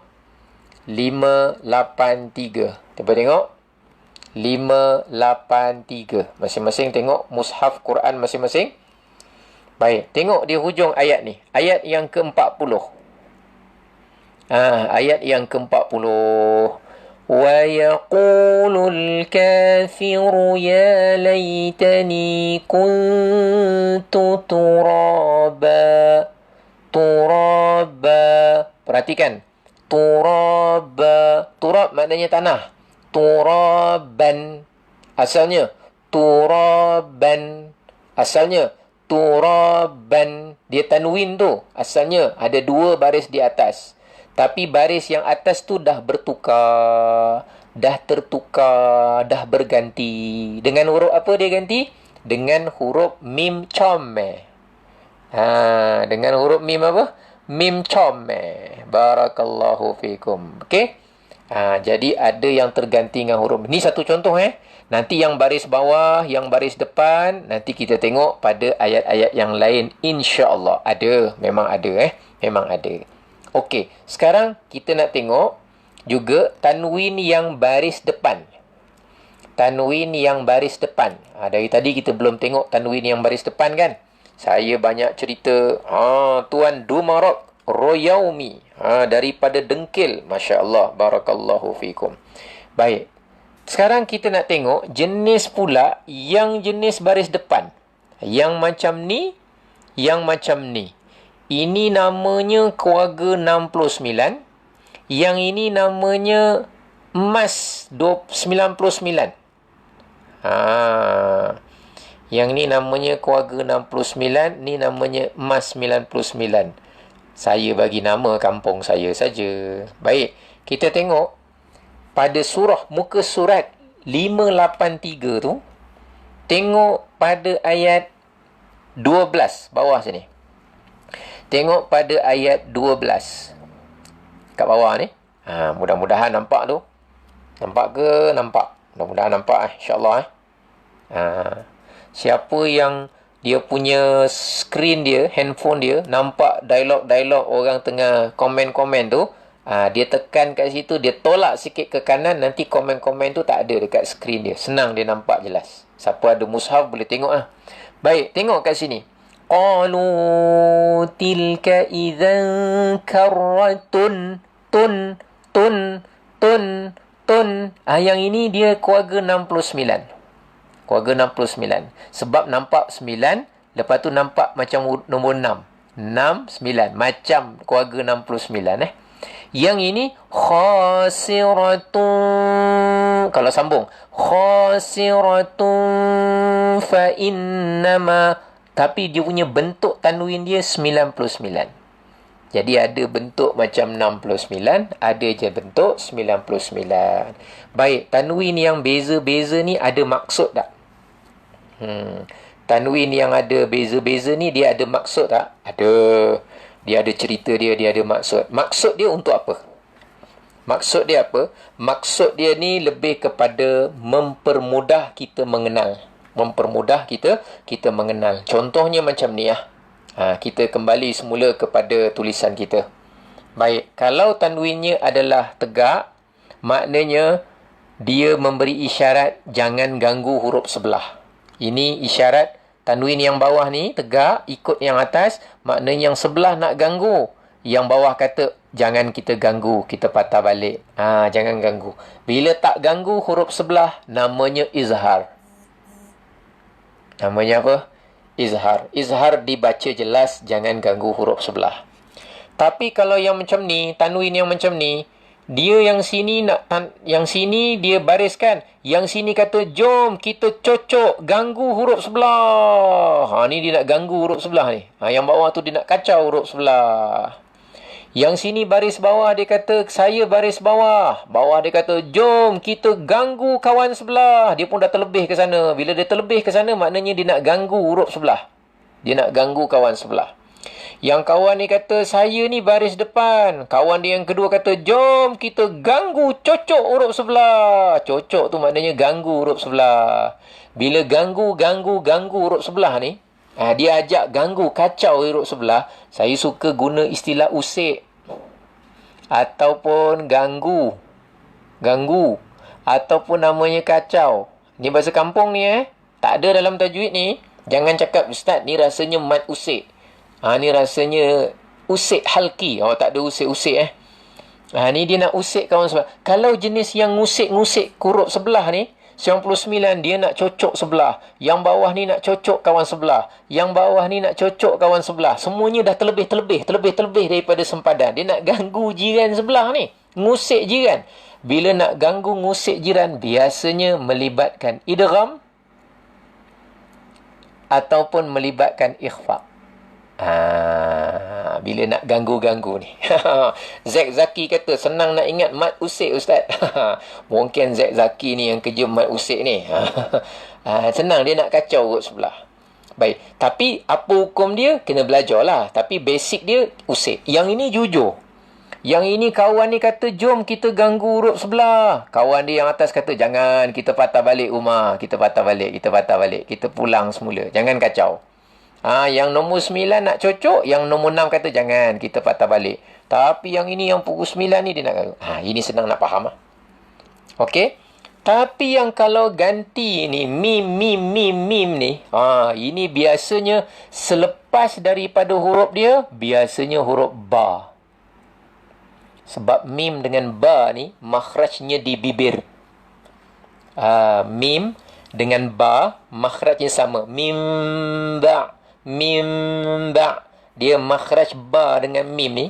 583. Cuba tengok. 583. Masing-masing tengok mushaf Quran masing-masing. Baik, tengok di hujung ayat ni. Ayat yang ke-40. Ayat yang ke-40. Wa yaqulul kafiru ya laytani kuntu turaba. Turaba. Perhatikan. Turaba. Turab maknanya tanah. Turaban. Asalnya turaban. Asalnya turaban. Dia tanwin tu. Asalnya ada dua baris di atas. Tapi baris yang atas tu dah bertukar. Dah tertukar. Dah berganti. Dengan huruf apa dia ganti? Dengan huruf mim come. Dengan huruf mim apa? Mim come. Barakallahu fikum. Okey? Jadi ada yang terganti dengan huruf. Ni satu contoh Nanti yang baris bawah, yang baris depan, nanti kita tengok pada ayat-ayat yang lain. InsyaAllah. Ada. Memang ada Memang ada. Okey. Sekarang kita nak tengok juga tanwin yang baris depan. Tanwin yang baris depan. Dari tadi kita belum tengok tanwin yang baris depan kan? Saya banyak cerita. Tuan Dumarok Royaumi. Daripada dengkil. Masya Allah. Barakallahu fikum. Baik. Sekarang kita nak tengok jenis pula yang jenis baris depan. Yang macam ni. Yang macam ni. Ini namanya keluarga 69. Yang ini namanya emas 99. Yang ni namanya keluarga 69. Ni namanya emas 99. Saya bagi nama kampung saya saja. Baik. Kita tengok. Pada surah, muka surat 583 tu. Tengok pada ayat 12. Bawah sini. Tengok pada ayat 12. Kat bawah ni. Mudah-mudahan nampak tu. Nampak ke? Nampak. Mudah-mudahan nampak InsyaAllah Siapa yang dia punya skrin dia, handphone dia, nampak dialog-dialog orang tengah komen-komen tu, dia tekan kat situ, dia tolak sikit ke kanan, nanti komen-komen tu tak ada dekat skrin dia. Senang dia nampak jelas. Siapa ada mushaf boleh tengok Baik, tengok kat sini. Qalu tilka idzan karratun tun. Yang ini dia keluarga 69. Keluarga 69. Sebab nampak 9, lepas tu nampak macam nombor 6. 6, 9. Macam keluarga 69 Yang ini khasiratun. Kalau sambung, khasiratun fa innama, tapi dia punya bentuk tanwin dia 99. Jadi ada bentuk macam 69, ada je bentuk 99. Baik, tanwin yang beza-beza ni ada maksud tak? Tanwin yang ada beza-beza ni dia ada maksud tak? Ada. Dia ada cerita dia, dia ada maksud. Maksud dia untuk apa? Maksud dia apa? Maksud dia ni lebih kepada mempermudah kita mengenal. Mempermudah kita mengenal. Contohnya macam ni lah. Kita kembali semula kepada tulisan kita. Baik, kalau tanwinnya adalah tegak, maknanya dia memberi isyarat jangan ganggu huruf sebelah. Ini isyarat tanwin yang bawah ni tegak, ikut yang atas, maknanya yang sebelah nak ganggu. Yang bawah kata jangan kita ganggu, kita patah balik. Jangan ganggu. Bila tak ganggu huruf sebelah, namanya izhar. Namanya apa? Izhar. Izhar dibaca jelas, jangan ganggu huruf sebelah. Tapi kalau yang macam ni, tanwin yang macam ni, dia yang sini yang sini dia bariskan, yang sini kata jom kita cocok ganggu huruf sebelah. Ni dia nak ganggu huruf sebelah ni. Yang bawah tu dia nak kacau huruf sebelah. Yang sini baris bawah dia kata saya baris bawah. Bawah dia kata jom kita ganggu kawan sebelah. Dia pun dah terlebih ke sana. Bila dia terlebih ke sana, maknanya dia nak ganggu huruf sebelah. Dia nak ganggu kawan sebelah. Yang kawan ni kata saya ni baris depan. Kawan dia yang kedua kata jom kita ganggu cocok huruf sebelah. Cocok tu maknanya ganggu huruf sebelah. Bila ganggu huruf sebelah ni, dia ajak ganggu kacau huruf sebelah. Saya suka guna istilah usik ataupun ganggu ataupun namanya kacau. Ni bahasa kampung ni tak ada dalam tajwid ni. Jangan cakap ustaz ni rasanya mat usik. Ni rasanya usik halki. Tak ada usik-usik ni dia nak usik kawan sebelah. Kalau jenis yang ngusik-ngusik huruf sebelah ni, 99 dia nak cocok sebelah. Yang bawah ni nak cocok kawan sebelah. Yang bawah ni nak cocok kawan sebelah. Semuanya dah terlebih daripada sempadan. Dia nak ganggu jiran sebelah ni. Ngusik jiran. Bila nak ganggu ngusik jiran, biasanya melibatkan idgham ataupun melibatkan ikhfa. Bila nak ganggu-ganggu ni. Zack Zaki kata senang nak ingat mat usik ustaz. Mungkin Zack Zaki ni yang kerja mat usik ni. Senang dia nak kacau huruf sebelah. Baik, tapi apa hukum dia? Kena belajar lah. Tapi basic dia usik. Yang ini jujur. Yang ini kawan ni kata jom kita ganggu huruf sebelah. Kawan dia yang atas kata jangan, kita patah balik rumah. Kita patah balik. Kita pulang semula. Jangan kacau. Yang nombor 9 nak cocok, yang nombor 6 kata jangan, kita patah balik. Tapi yang ini yang pukul 9 ni dia nak ganggu. Ini senang nak faham. Okey. Tapi yang kalau ganti ni mim ni, ini biasanya selepas daripada huruf dia, biasanya huruf ba. Sebab mim dengan ba ni makhrajnya di bibir. Mim dengan ba makhrajnya sama. Mim ba. Dia makhraj ba dengan mim ni.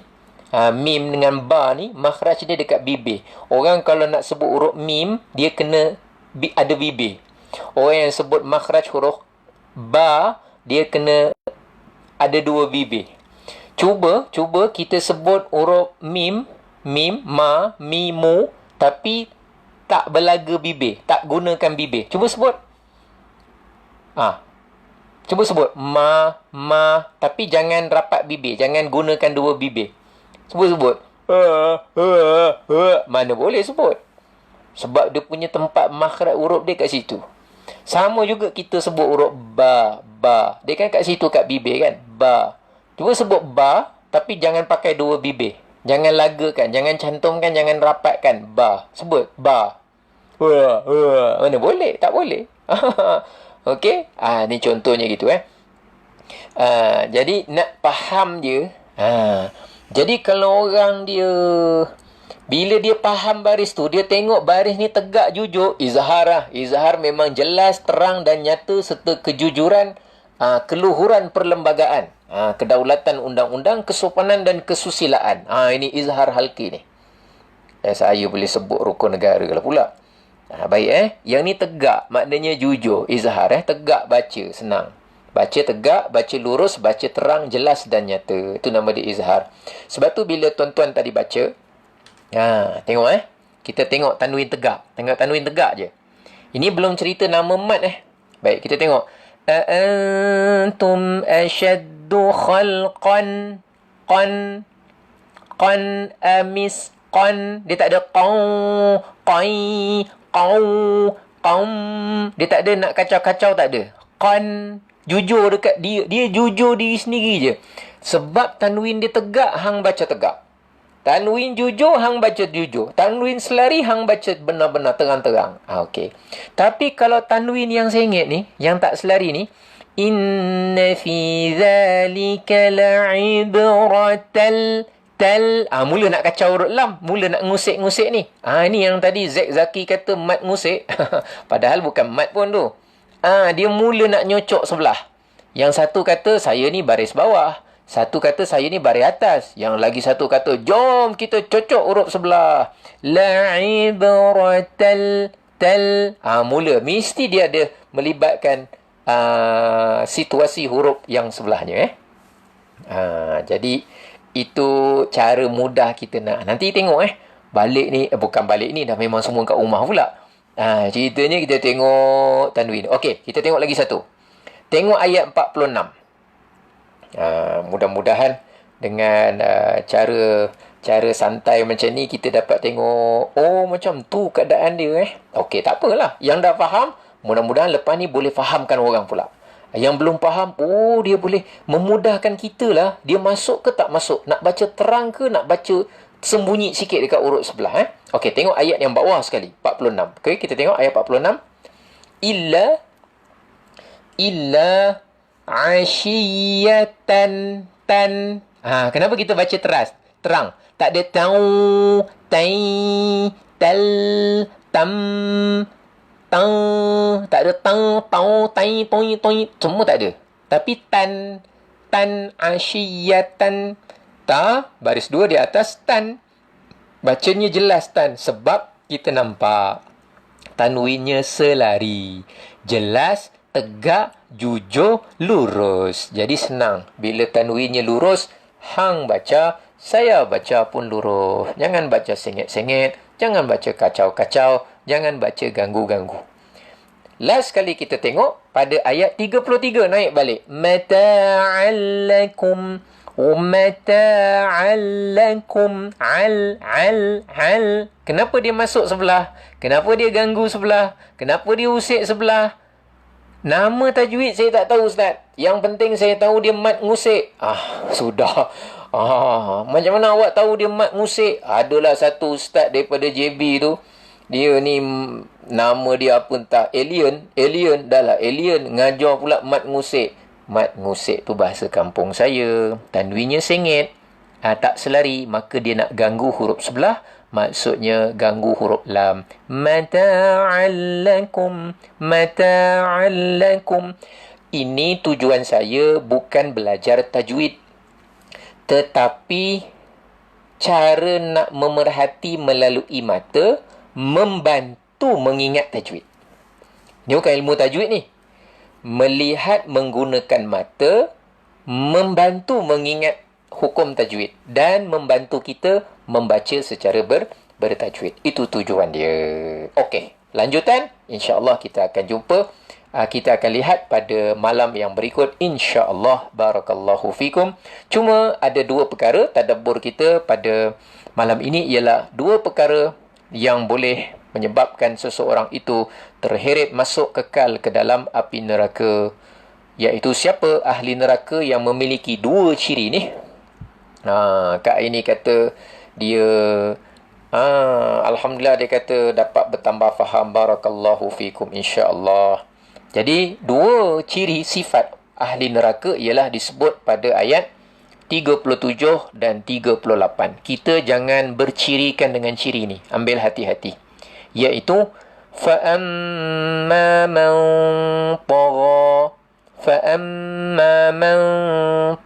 Mim dengan ba ni makhraj dia dekat bibir. Orang kalau nak sebut huruf mim, dia kena ada bibir. Orang yang sebut makhraj huruf ba, dia kena ada dua bibir. Cuba kita sebut huruf mim, ma, mimu, tapi tak belaga bibir, tak gunakan bibir. Cuba sebut. Cuba sebut ma, tapi jangan rapat bibir, jangan gunakan dua bibir. Cuba sebut. Mana boleh sebut. Sebab dia punya tempat makhraj huruf dia kat situ. Sama juga kita sebut huruf ba. Dia kan kat situ kat bibir kan. Ba. Cuba sebut ba, tapi jangan pakai dua bibir. Jangan lagakan, jangan cantumkan, jangan rapatkan. Ba. Sebut ba. Mana boleh? Tak boleh. Okey? Ni contohnya gitu jadi nak faham dia. Jadi kalau orang dia bila dia faham baris tu, dia tengok baris ni tegak jujur, izhar lah. Izhar memang jelas, terang dan nyata serta kejujuran, keluhuran perlembagaan. Kedaulatan undang-undang, kesopanan dan kesusilaan. Ini izhar halki ni. Saya boleh sebut rukun negara lah pula. Baik Yang ni tegak, maknanya jujur. Izhar tegak baca, senang. Baca tegak, baca lurus, baca terang, jelas dan nyata. Itu nama dia izhar. Sebab tu bila tuan-tuan tadi baca, tengok kita tengok tanwin tegak. Tengok tanwin tegak je. Ini belum cerita nama mat Baik, kita tengok. Antum ashaddu khalqan qan amis qan. Dia tak ada qai qaum. Dia tak ada nak kacau-kacau, tak ada. Qan, jujur dekat dia. Dia jujur diri sendiri je. Sebab tanwin dia tegak, hang baca tegak. Tanwin jujur, hang baca jujur. Tanwin selari, hang baca benar-benar terang-terang. Okey. Tapi kalau tanwin yang sengit ni, yang tak selari ni, inna fi zalika la'ibratal mula nak kacau huruf lam, mula nak ngusik-ngusik ni. Ni yang tadi Zack Zaki kata mat ngusik. Padahal bukan mat pun tu. Dia mula nak nyocok sebelah. Yang satu kata saya ni baris bawah, satu kata saya ni baris atas, yang lagi satu kata jom kita cocok huruf sebelah. La'ibratal mula mesti dia ada melibatkan situasi huruf yang sebelahnya jadi itu cara mudah kita nak. Nanti tengok balik ni, bukan balik ni, dah memang semua kat rumah pula. Ceritanya kita tengok tanwin. Okey, kita tengok lagi satu. Tengok ayat 46. Mudah-mudahan dengan cara santai macam ni kita dapat tengok, macam tu keadaan dia Okey, tak apalah. Yang dah faham, mudah-mudahan lepas ni boleh fahamkan orang pula. Yang belum faham, dia boleh memudahkan kita lah. Dia masuk ke tak masuk? Nak baca terang ke nak baca sembunyi sikit dekat urut sebelah Okey, tengok ayat yang bawah sekali, 46. Okey, kita tengok ayat 46. Illa ashiyatan kenapa kita baca terang? Tak ada tal tam tak ada toi semua tak ada. Tapi tan asyiyatan, baris 2 di atas tan. Bacanya jelas tan, sebab kita nampak tanwinnya selari, jelas, tegak, jujur, lurus. Jadi senang. Bila tanwinnya lurus, hang baca, saya baca pun lurus. Jangan baca sengit-sengit, jangan baca kacau-kacau, jangan baca ganggu-ganggu. Last kali kita tengok pada ayat 33, naik balik. Mata'allakum al. Kenapa dia masuk sebelah? Kenapa dia ganggu sebelah? Kenapa dia usik sebelah? Nama tajwid saya tak tahu, Ustaz. Yang penting saya tahu dia mat ngusik. Sudah. Macam mana awak tahu dia mat ngusik? Adalah satu ustaz daripada JB tu. Dia ni nama dia apa entah. Alien. Dah lah alien. Ngajar pula mat ngusik. Mat ngusik tu bahasa kampung saya. Tanwinnya sengit. Tak selari. Maka dia nak ganggu huruf sebelah. Maksudnya ganggu huruf lam. Mata'allakum. Ini tujuan saya bukan belajar tajwid. Tetapi cara nak memerhati melalui mata membantu mengingat tajwid. Ini bukan ilmu tajwid ni. Melihat menggunakan mata membantu mengingat hukum tajwid dan membantu kita membaca secara bertajwid. Itu tujuan dia. Okey, lanjutan insya-Allah kita akan jumpa. Kita akan lihat pada malam yang berikut insya-Allah. Barakallahu fikum. Cuma ada dua perkara tadabbur kita pada malam ini, ialah dua perkara yang boleh menyebabkan seseorang itu terheret masuk kekal ke dalam api neraka, iaitu siapa ahli neraka yang memiliki dua ciri ni. Kak ini kata dia alhamdulillah, dia kata dapat bertambah faham. Barakallahu fikum insya-Allah. Jadi dua ciri sifat ahli neraka ialah disebut pada ayat 37 dan 38. Kita jangan bercirikan dengan ciri ni. Ambil hati-hati. Iaitu فَأَمَّا مَنْ طَغَى فَأَمَّا مَنْ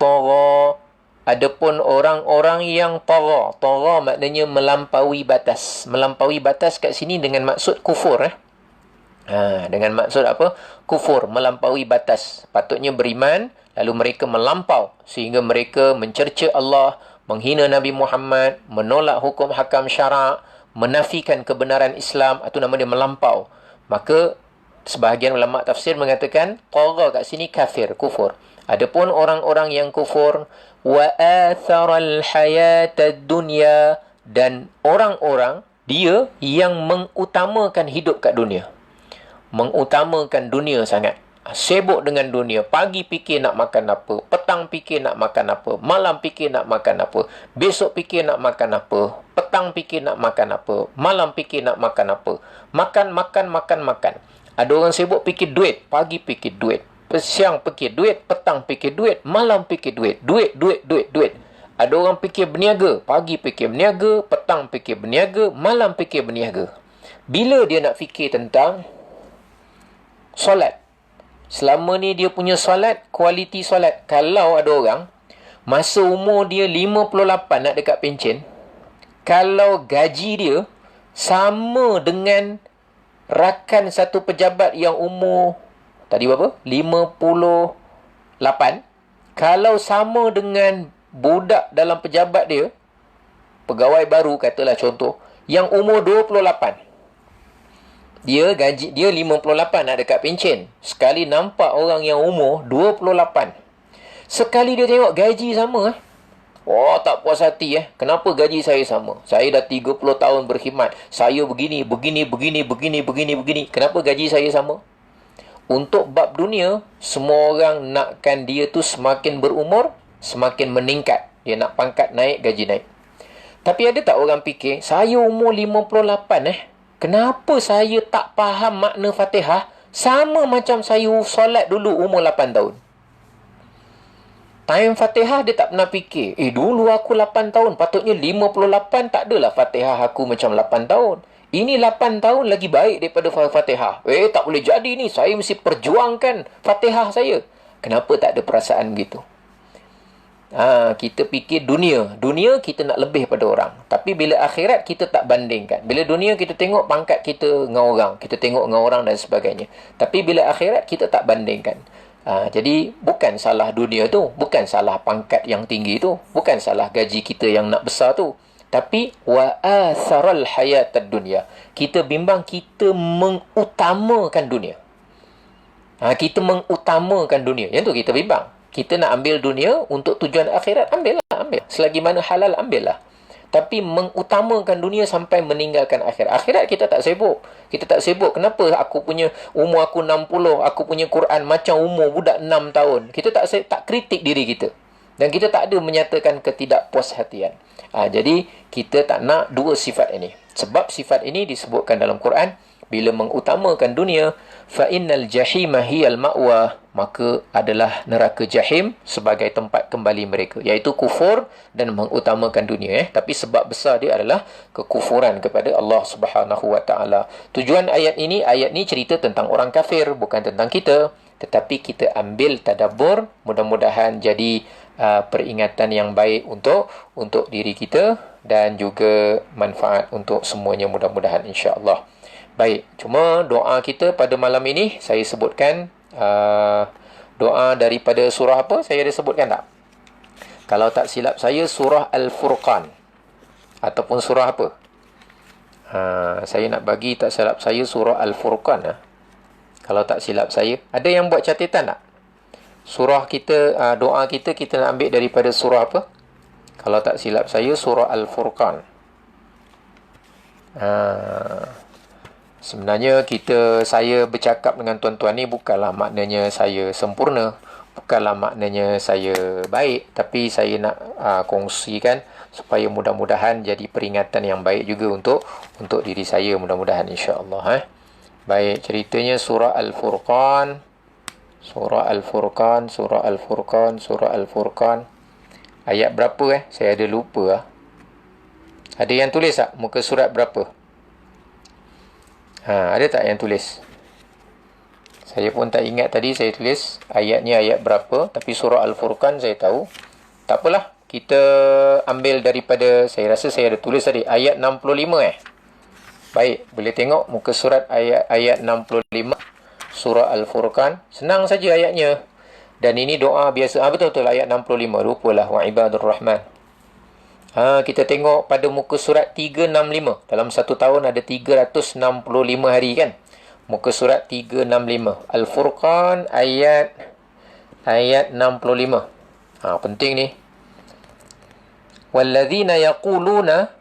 طَغَى. Adapun orang-orang yang tagha. Tagha maknanya melampaui batas. Melampaui batas kat sini dengan maksud kufur. Dengan maksud apa? Kufur, melampaui batas. Patutnya beriman, lalu mereka melampau. Sehingga mereka mencerca Allah, menghina Nabi Muhammad, menolak hukum hakam syarak, menafikan kebenaran Islam. Itu nama dia melampau. Maka, sebahagian ulama tafsir mengatakan, tagha kat sini kafir, kufur. Adapun orang-orang yang kufur, وَآثَرَ الْحَيَاةَ الدُّنْيَا, dan orang-orang, dia yang mengutamakan hidup kat dunia. Mengutamakan dunia sangat. Sibuk dengan dunia. Pagi fikir nak makan apa. Petang fikir nak makan apa. Malam fikir nak makan apa. Besok fikir nak makan apa. Petang fikir nak makan apa. Malam fikir nak makan apa. Makan. Ada orang sibuk fikir duit. Pagi fikir duit. Siang fikir duit. Petang fikir duit. Malam fikir duit. Duit. Ada orang fikir berniaga. Pagi fikir berniaga. Petang fikir berniaga. Malam fikir berniaga. Bila dia nak fikir tentang solat. Selama ni dia punya solat, kualiti solat. Kalau ada orang, masa umur dia 58 nak dekat pencen, kalau gaji dia sama dengan rakan satu pejabat yang umur, tadi berapa? 58. Kalau sama dengan budak dalam pejabat dia, pegawai baru katalah contoh, yang umur 28. Dia gaji dia 58 nak dekat pencen. Sekali nampak orang yang umur 28. Sekali dia tengok gaji sama oh, tak puas hati Kenapa gaji saya sama? Saya dah 30 tahun berkhidmat. Saya begini. Kenapa gaji saya sama? Untuk bab dunia, semua orang nakkan dia tu semakin berumur, semakin meningkat. Dia nak pangkat naik, gaji naik. Tapi ada tak orang fikir, saya umur 58 kenapa saya tak faham makna Fatihah? Sama macam saya solat dulu umur 8 tahun. Time Fatihah dia tak pernah fikir. Dulu aku 8 tahun. Patutnya 58 tak adalah Fatihah aku macam 8 tahun. Ini 8 tahun lagi baik daripada Fatihah. Tak boleh jadi ni. Saya mesti perjuangkan Fatihah saya. Kenapa tak ada perasaan begitu? Kita fikir dunia kita nak lebih pada orang. Tapi bila akhirat kita tak bandingkan. Bila dunia kita tengok pangkat kita dengan orang, kita tengok dengan orang dan sebagainya. Tapi bila akhirat kita tak bandingkan. Jadi bukan salah dunia tu, bukan salah pangkat yang tinggi tu, bukan salah gaji kita yang nak besar tu. Tapi wa atharal hayatad dunya. Kita bimbang kita mengutamakan dunia. Kita mengutamakan dunia. Yang tu kita bimbang. Kita nak ambil dunia untuk tujuan akhirat, ambil. Selagi mana halal, ambillah. Tapi mengutamakan dunia sampai meninggalkan akhirat. Akhirat kita tak sibuk. Kita tak sibuk. Kenapa aku punya umur aku 60, aku punya Quran macam umur budak 6 tahun. Kita tak kritik diri kita. Dan kita tak ada menyatakan ketidakpuashatian. Jadi, kita tak nak dua sifat ini. Sebab sifat ini disebutkan dalam Quran, bila mengutamakan dunia, fa'innal jahima hiyal ma'wa, maka adalah neraka jahim sebagai tempat kembali mereka, iaitu kufur dan mengutamakan dunia. Tapi sebab besar dia adalah kekufuran kepada Allah Subhanahu wa taala. Tujuan ayat ini cerita tentang orang kafir, bukan tentang kita. Tetapi kita ambil tadabbur, mudah-mudahan jadi peringatan yang baik untuk diri kita dan juga manfaat untuk semuanya, mudah-mudahan insya-Allah. Baik, cuma doa kita pada malam ini saya sebutkan doa daripada surah apa? Saya ada sebutkan tak? Kalau tak silap saya surah Al-Furqan ataupun surah apa? Saya nak bagi tak silap saya surah Al-Furqan. Kalau tak silap saya, ada yang buat catatan tak? Surah kita, doa kita nak ambil daripada surah apa? Kalau tak silap saya surah Al-Furqan. Sebenarnya saya bercakap dengan tuan-tuan ni bukanlah maknanya saya sempurna, bukanlah maknanya saya baik, tapi saya nak kongsikan supaya mudah-mudahan jadi peringatan yang baik juga untuk diri saya, mudah-mudahan insya-Allah. Baik, ceritanya surah Al-Furqan. Surah Al-Furqan, surah Al-Furqan, surah Al-Furqan. Ayat berapa Saya ada lupa. Ada yang tulis tak? Muka surat berapa? Ada tak yang tulis? Saya pun tak ingat tadi saya tulis ayatnya ayat berapa. Tapi surah Al-Furqan saya tahu. Tak apalah. Kita ambil daripada, saya rasa saya ada tulis tadi, ayat 65 Baik, boleh tengok muka surat ayat 65 surah Al-Furqan. Senang saja ayatnya. Dan ini doa biasa. Betul-betul ayat 65. Lupalah. Wa ibadur rahman. Kita tengok pada muka surat 365. Dalam satu tahun ada 365 hari kan. Muka surat 365. Al-Furqan ayat 65. Penting ni. Walladzina yaquluna.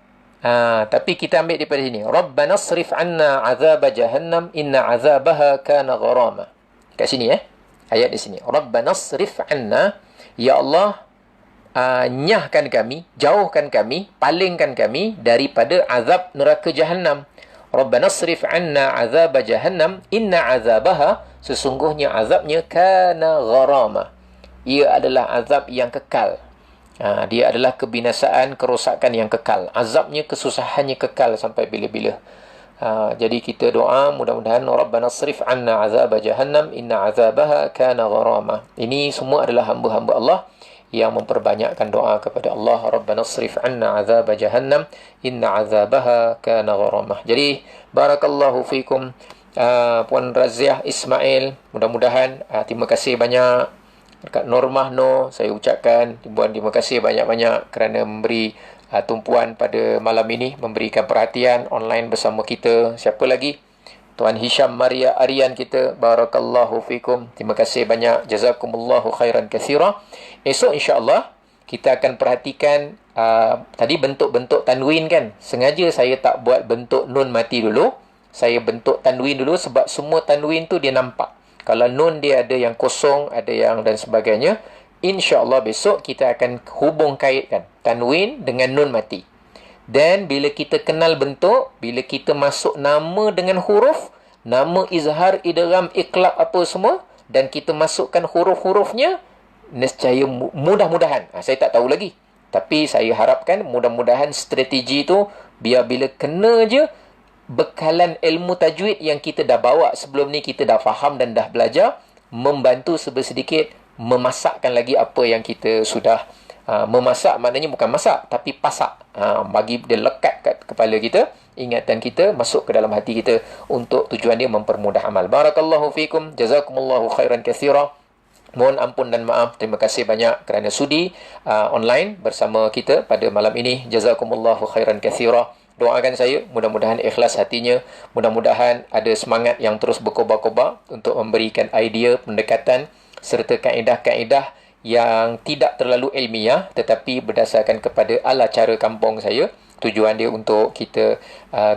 Tapi kita ambil daripada sini. Rabbana asrif anna azab jahannam inna azabaha kana gharama. Kat sini ayat di sini. Rabbana asrif anna. Ya Allah, nyahkan kami, jauhkan kami, palingkan kami daripada azab neraka jahannam. Rabbana asrif anna azab jahannam inna azabaha, sesungguhnya azabnya kana gharama. Ia adalah azab yang kekal. Dia adalah kebinasaan, kerosakan yang kekal. Azabnya, kesusahannya kekal sampai bila-bila. Jadi kita doa mudah-mudahan Rabbana asrif anna azab jahannam inna azabaha kana gharama. Ini semua adalah hamba-hamba Allah yang memperbanyakkan doa kepada Allah. Rabbana asrif anna azab jahannam inna azabaha kana gharama. Jadi barakallahu fikum Puan Raziah Ismail. Mudah-mudahan terima kasih banyak dekat Normah No, saya ucapkan Puan terima kasih banyak-banyak kerana memberi tumpuan pada malam ini, memberikan perhatian online bersama kita. Siapa lagi? Tuan Hisham Maria Aryan kita. Barakallahu fikum. Terima kasih banyak. Jazakumullahu khairan katsira. Esok insya-Allah kita akan perhatikan tadi bentuk-bentuk tanwin kan. Sengaja saya tak buat bentuk nun mati dulu. Saya bentuk tanwin dulu sebab semua tanwin tu dia nampak. Kalau nun dia ada yang kosong, ada yang dan sebagainya. InsyaAllah besok kita akan hubung kaitkan tanwin dengan nun mati. Dan bila kita kenal bentuk, bila kita masuk nama dengan huruf, nama izhar, idgham, iqlab apa semua, dan kita masukkan huruf-hurufnya, nescaya mudah-mudahan. Saya tak tahu lagi. Tapi saya harapkan mudah-mudahan strategi tu, biar bila kena je, bekalan ilmu tajwid yang kita dah bawa sebelum ni, kita dah faham dan dah belajar, membantu sedikit memasakkan lagi apa yang kita sudah memasak. Maknanya bukan masak, tapi pasak. Bagi dia lekat kat kepala kita, ingatan kita masuk ke dalam hati kita untuk tujuan dia mempermudah amal. Barakallahu fikum. Jazakumullahu khairan katsira. Mohon ampun dan maaf. Terima kasih banyak kerana sudi online bersama kita pada malam ini. Jazakumullahu khairan katsira. Doakan saya, mudah-mudahan ikhlas hatinya, mudah-mudahan ada semangat yang terus berkobar-kobar untuk memberikan idea, pendekatan serta kaedah-kaedah yang tidak terlalu ilmiah tetapi berdasarkan kepada ala cara kampung saya. Tujuan dia untuk kita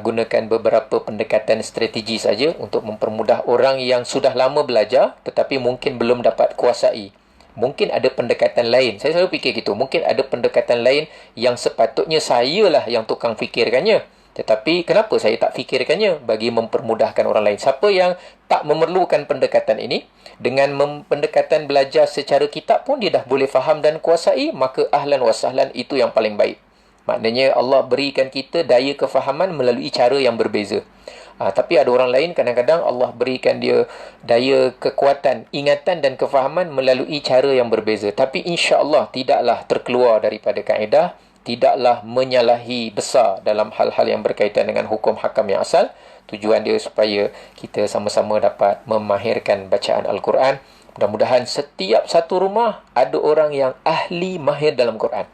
gunakan beberapa pendekatan strategi saja untuk mempermudah orang yang sudah lama belajar tetapi mungkin belum dapat kuasai. Mungkin ada pendekatan lain. Saya selalu fikir gitu. Mungkin ada pendekatan lain yang sepatutnya saya lah yang tukang fikirkannya. Tetapi kenapa saya tak fikirkannya bagi mempermudahkan orang lain? Siapa yang tak memerlukan pendekatan ini, dengan pendekatan belajar secara kitab pun dia dah boleh faham dan kuasai, maka ahlan wa sahlan, itu yang paling baik. Maknanya Allah berikan kita daya kefahaman melalui cara yang berbeza. Tapi ada orang lain kadang-kadang Allah berikan dia daya kekuatan, ingatan dan kefahaman melalui cara yang berbeza. Tapi insya-Allah tidaklah terkeluar daripada kaedah, tidaklah menyalahi besar dalam hal-hal yang berkaitan dengan hukum hakam yang asal. Tujuan dia supaya kita sama-sama dapat memahirkan bacaan Al-Quran. Mudah-mudahan setiap satu rumah ada orang yang ahli mahir dalam Quran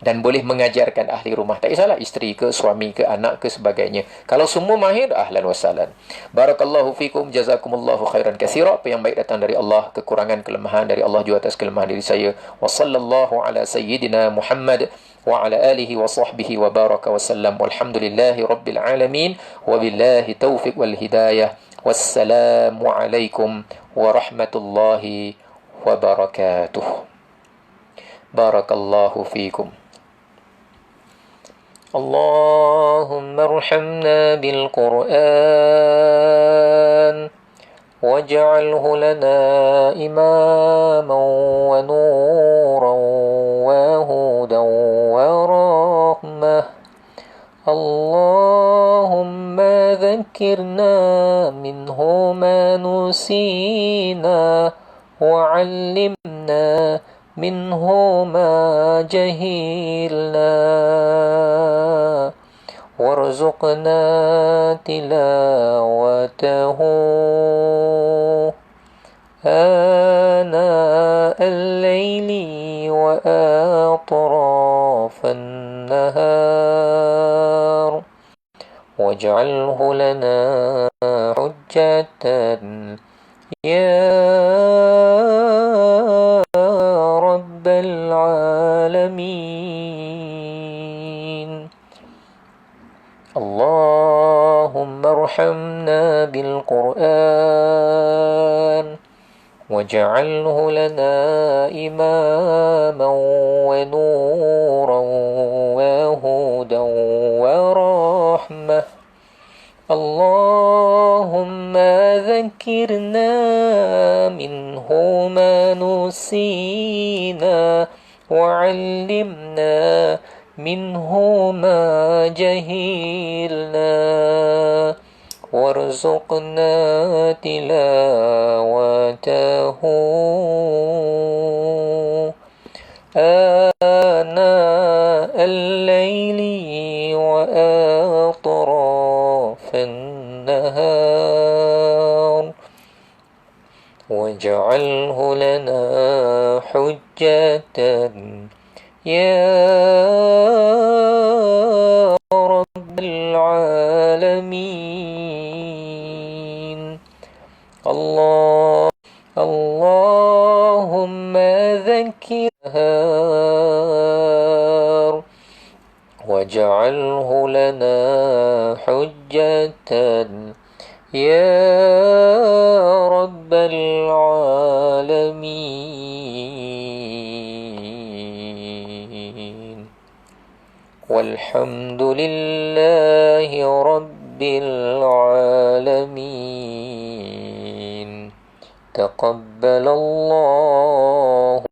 dan boleh mengajarkan ahli rumah. Tak kisahlah isteri ke, suami ke, anak ke, sebagainya. Kalau semua mahir, ahlan wa sahlan. Barakallahu fikum, jazakumullahu khairan katsira. Apa yang baik datang dari Allah, kekurangan, kelemahan dari Allah juga atas kelemahan diri saya. Wa sallallahu ala sayyidina Muhammad wa ala alihi wa sahbihi wa baraka wa sallam. Walhamdulillahi rabbil alamin. Wa billahi taufiq wal hidayah. Wassalamu alaikum warahmatullahi wabarakatuh. Barakallahu fikum. اللهم ارحمنا بالقرآن واجعله لنا إماما ونورا وهدى ورحمة اللهم ذكرنا منه ما نسينا وعلمنا منه ما جهلنا وارزقنا تلاوته آناء الليل وأطراف النهار واجعله لنا حجة يا رب العالمين. اللهم ارحمنا بالقرآن واجعله لنا إماما ونورا وهدى ورحمة. اللهم ذكرنا منه ما نسينا وعلمنا منه ما جهلنا وارزقنا تلاوته آناء الليل وأطراف النهار واجعله لنا حجة يا رب العالمين. اللهم ذكرها واجعله لنا حجة يا رب العالمين. والحمد لله رب العالمين. تقبل الله